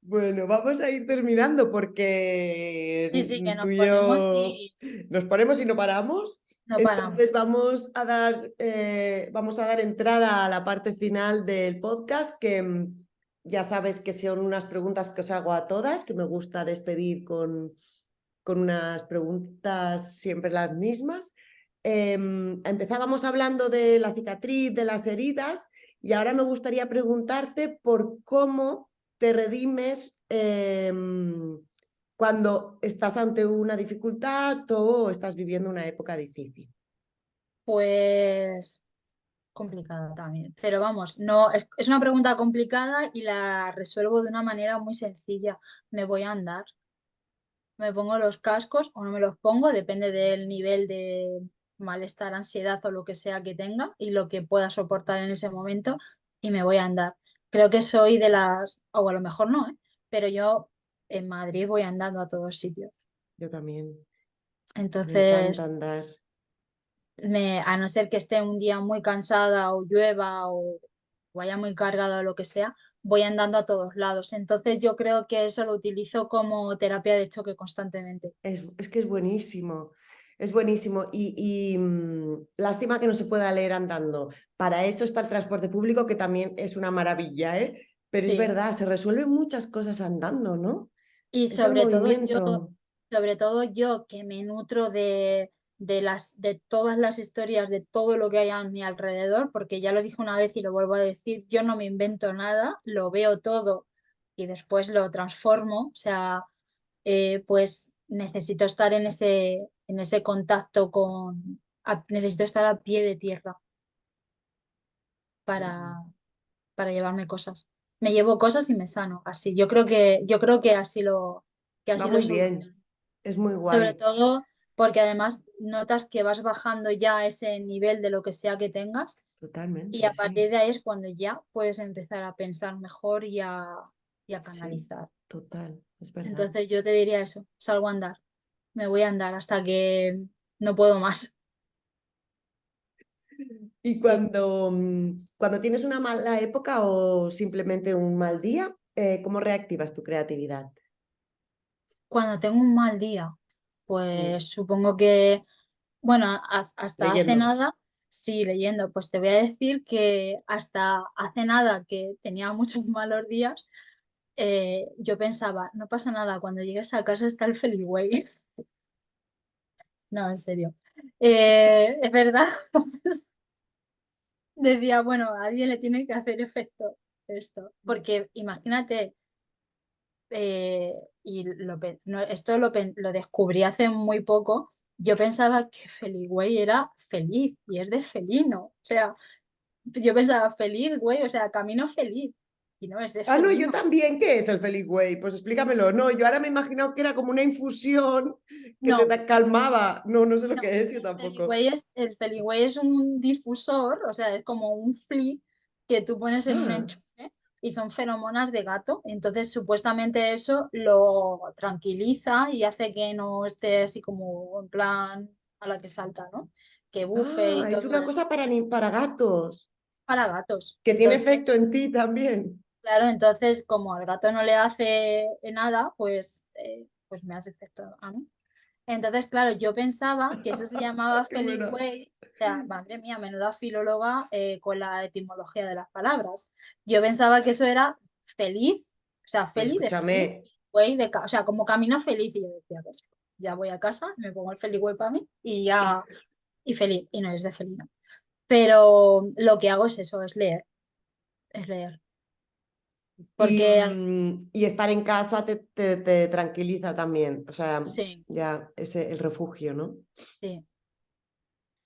Bueno, vamos a ir terminando porque Sí, sí, que tú nos y ponemos yo y nos ponemos y no paramos. no Entonces paramos. vamos a dar entrada a la parte final del podcast, que ya sabes que son unas preguntas que os hago a todas, que me gusta despedir con unas preguntas siempre las mismas. Empezábamos hablando de la cicatriz, de las heridas, y ahora me gustaría preguntarte por cómo te redimes cuando estás ante una dificultad o estás viviendo una época difícil. Pues complicada también. Pero vamos, no, es una pregunta complicada y la resuelvo de una manera muy sencilla. Me voy a andar. Me pongo los cascos o no me los pongo, depende del nivel de malestar, ansiedad o lo que sea que tenga y lo que pueda soportar en ese momento y me voy a andar. Creo que soy de o a lo mejor no, ¿eh? Pero yo en Madrid voy andando a todos sitios. Yo también. Me encanta Entonces, andar. a no ser que esté un día muy cansada o llueva o vaya muy cargada o lo que sea, voy andando a todos lados. Entonces yo creo que eso lo utilizo como terapia de choque constantemente. Es que es buenísimo. Es buenísimo. Lástima que no se pueda leer andando. Para eso está el transporte público, que también es una maravilla, ¿eh? Pero es Sí. verdad, se resuelven muchas cosas andando, ¿no? Y Es el movimiento. sobre todo yo que me nutro de todas las historias, de todo lo que hay a mi alrededor, porque ya lo dije una vez y lo vuelvo a decir, yo no me invento nada, lo veo todo y después lo transformo. O sea, pues necesito estar en ese contacto necesito estar a pie de tierra para, para llevarme cosas. Me llevo cosas y me sano, así. Yo creo que Va así lo muy bien. soluciono. Es muy Sobre guay. todo porque además notas que vas bajando ya ese nivel de lo que sea que tengas y Totalmente, a sí. partir de ahí es cuando ya puedes empezar a pensar mejor y a Sí, canalizar. total. Es verdad. Entonces yo te diría eso, salgo a andar, me voy a andar hasta que no puedo más. Y Sí. cuando tienes una mala época o simplemente un mal día, ¿cómo reactivas tu creatividad? Cuando tengo un mal día, Mm, pues supongo que, bueno, hasta hace leyendo. nada, sí, leyendo, pues te voy a decir que hasta hace nada que tenía muchos malos días, yo pensaba, no pasa nada, cuando llegues a casa está el Feliway. No, en serio. Es verdad. Decía, bueno, a alguien le tiene que hacer efecto esto, porque imagínate, y esto lo descubrí hace muy poco, yo pensaba que Feliway era feliz y es de felino, o sea, yo pensaba feliz, güey, o sea, camino feliz, y no, es de Ah, no, yo felino. también. ¿Qué es el Feliway? Pues explícamelo. No, yo ahora me he imaginado que era como una infusión que te No, calmaba. No, no sé lo no, que es yo tampoco. El Feliway es un difusor, o sea, es como un flip que tú pones en un Ah, enchufe y son feromonas de gato. Entonces, supuestamente eso lo tranquiliza y hace que no esté así como en plan a la que salta, ¿no? Que bufe y es todo una eso cosa para gatos, para gatos. que tiene Entonces, efecto en ti también. claro, entonces como al gato no le hace nada, pues me hace efecto a mí. Entonces, claro, yo pensaba que eso se llamaba Qué bueno. Feliway, o sea, madre mía, menuda filóloga con la etimología de las palabras. Yo pensaba que eso era feliz, o sea, Pues feliz de feliz, escúchame, way o sea, como camino feliz. Y yo decía, pues ya voy a casa, me pongo el Feliway para mí y ya, y feliz, y no es de felino. Pero lo que hago es eso, es leer. Porque y estar en casa te tranquiliza también. O sea, sí, ya, ese el refugio, ¿no? sí.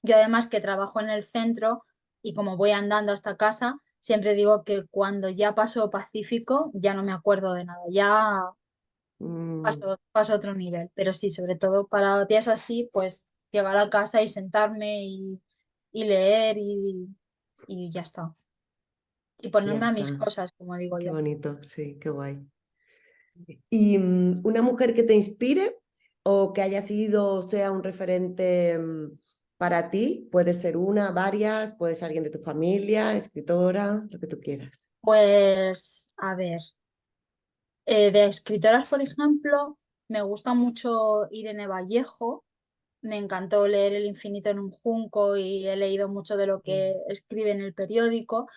Yo además que trabajo en el centro y como voy andando hasta casa, siempre digo que cuando ya paso Pacífico ya no me acuerdo de nada, ya Mm, paso a otro nivel. Pero sí, sobre todo para días así, pues llegar a casa y sentarme y leer y ya está. Y ya ponerme a mis está. cosas, como digo Qué yo. bonito, sí, qué guay. ¿Y una mujer que te inspire o que haya sido, o sea, un referente para ti? Puede ser una, varias, puede ser alguien de tu familia, escritora, lo que tú quieras. Pues a ver, de escritoras, por ejemplo, me gusta mucho Irene Vallejo. Me encantó leer El infinito en un junco y he leído mucho de lo que Mm, escribe en el periódico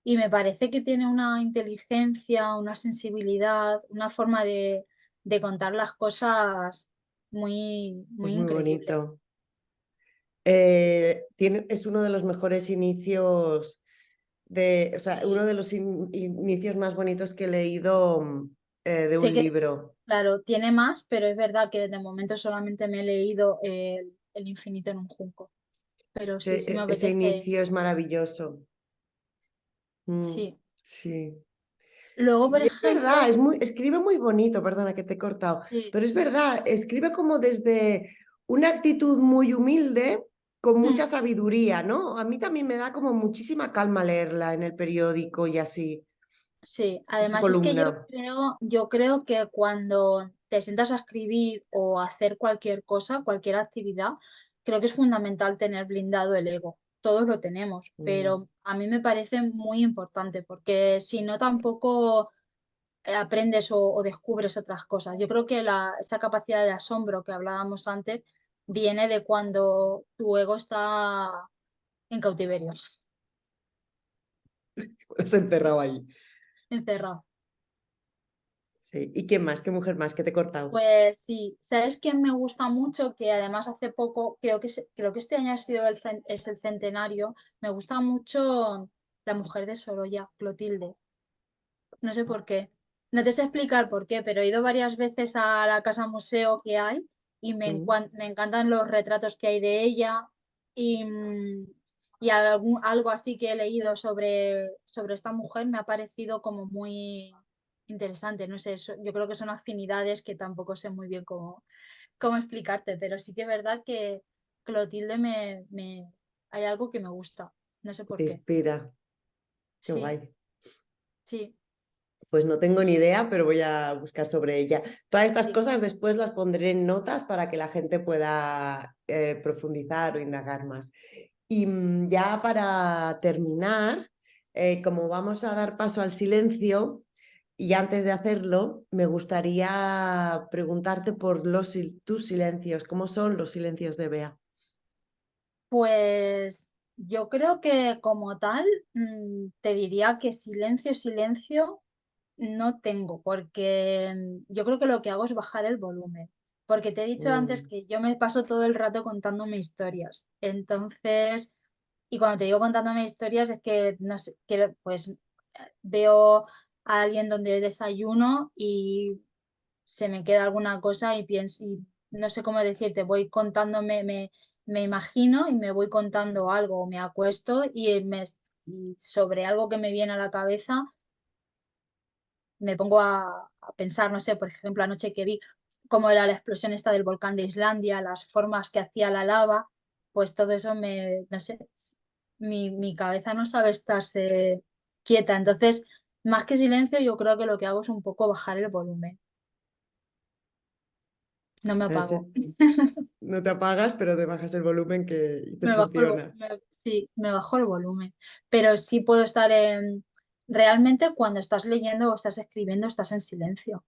y me parece que tiene una inteligencia, una sensibilidad, una forma de contar las cosas muy, muy Es muy increíble. bonito. Es uno de los mejores inicios o sea, uno Y de los inicios más bonitos que he leído de sé un que, libro. claro, tiene más, pero es verdad que de momento solamente me he leído El infinito en un junco. Pero sí, sí me Ese apetece. inicio es maravilloso. Mm, Sí. sí. Luego, por Y es verdad, ejemplo, escribe muy bonito, perdona que te he cortado, sí. pero es verdad, escribe como desde una actitud muy humilde, con Mm. mucha sabiduría, ¿no? A mí también me da como muchísima calma leerla en el periódico y así, Sí, su además es que columna. yo creo que cuando te sientas a escribir o a hacer cualquier cosa, cualquier actividad, creo que es fundamental tener blindado el ego. Todos lo tenemos, Mm, pero a mí me parece muy importante porque si no tampoco aprendes o descubres otras cosas. Yo creo que esa capacidad de asombro que hablábamos antes viene de cuando tu ego está en cautiverio, Los he encerrado ahí. encerrado. Sí. ¿Y quién más? ¿Qué mujer más? Que te he cortado. Pues sí, ¿sabes quién me gusta mucho? Que además hace poco, creo que este año ha sido es el centenario. Me gusta mucho la mujer de Sorolla, Clotilde. No sé por qué. No te sé explicar por qué, pero he ido varias veces a la casa museo que hay y Mm, me encantan los retratos que hay de ella y, y algo así que he leído sobre esta mujer me ha parecido como muy interesante. No sé, yo creo que son afinidades que tampoco sé muy bien cómo explicarte, pero sí que es verdad que Clotilde hay algo que me gusta. No sé por te qué. inspira. Qué Sí, guay. sí, Pues no tengo ni idea, pero voy a buscar sobre ella. Todas estas sí. cosas después las pondré en notas para que la gente pueda profundizar o indagar más. Y ya para terminar, como vamos a dar paso al silencio, y antes de hacerlo, me gustaría preguntarte por tus silencios. ¿Cómo son los silencios de Bea? Pues yo creo que como tal, te diría que silencio, silencio no tengo, porque yo creo que lo que hago es bajar el volumen. Porque te he dicho antes Mm, que yo me paso todo el rato contándome historias. Entonces, y cuando te digo contándome historias es que, no sé, que, pues veo a alguien donde desayuno y se me queda alguna cosa y pienso, y no sé cómo decirte, voy contándome, me imagino y me voy contando algo, o me acuesto y sobre algo que me viene a la cabeza me pongo a pensar, no sé, por ejemplo, anoche que vi cómo era la explosión esta del volcán de Islandia, las formas que hacía la lava, pues todo eso no sé, mi cabeza no sabe estarse quieta. Entonces, más que silencio, yo creo que lo que hago es un poco bajar el volumen. No me ese- apago. no te apagas, pero te bajas el volumen que y te Me bajo funciona. sí, me bajo el volumen. Pero sí puedo estar en... Realmente cuando estás leyendo o estás escribiendo, estás en silencio.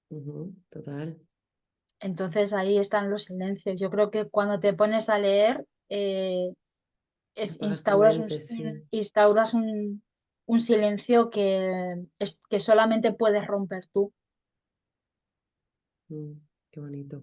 Ujú, total, Entonces ahí están los silencios. Yo creo que cuando te pones a leer, apagas tu mente, sí. instauras un silencio que solamente puedes romper tú. Mm, qué bonito.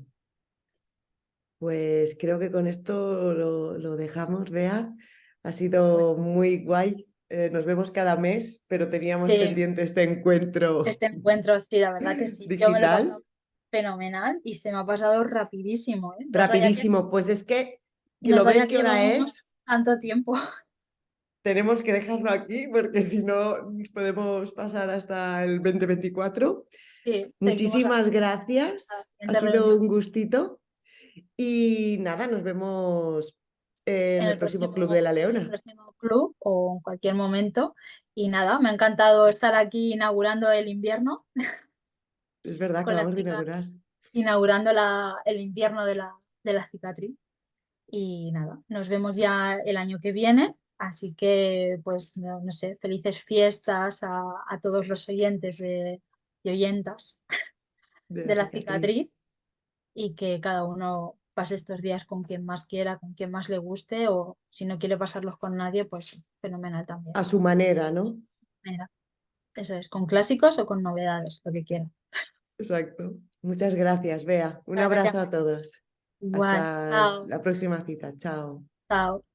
Pues creo que con esto lo dejamos, Bea. Ha Pues, sido muy guay. Nos vemos cada mes, pero teníamos sí, pendiente este encuentro este encuentro, sí, la verdad que sí. Yo me lo he digital. pasado fenomenal y se me ha pasado rapidísimo, ¿eh? Rapidísimo, pues es que No lo ves sabía que qué hora llevábamos es. tanto tiempo. Tenemos que dejarlo aquí porque si no nos podemos pasar hasta el 2024. Sí, seguimos la Muchísimas gracias. Ha siguiente sido reunión un gustito. Y nada, nos vemos en el próximo Club de la en el Leona. próximo club o en cualquier momento. Y nada, me ha encantado estar aquí inaugurando el invierno Es verdad, con las acabamos de chicas, inaugurar. inaugurando el invierno de la cicatriz. Y nada, nos vemos ya el año que viene. Así que, pues, no sé, felices fiestas a todos los oyentes y oyentas De de la la cicatriz. cicatriz y que cada uno pase estos días con quien más quiera, con quien más le guste o si no quiere pasarlos con nadie, pues fenomenal también. A su manera, ¿no? Mira, eso es, con clásicos o con novedades, lo que quieran. Exacto. Muchas gracias, Bea. Un Muchas gracias, abrazo a María. todos. Igual, Hasta chao, la próxima cita. Chao. chao.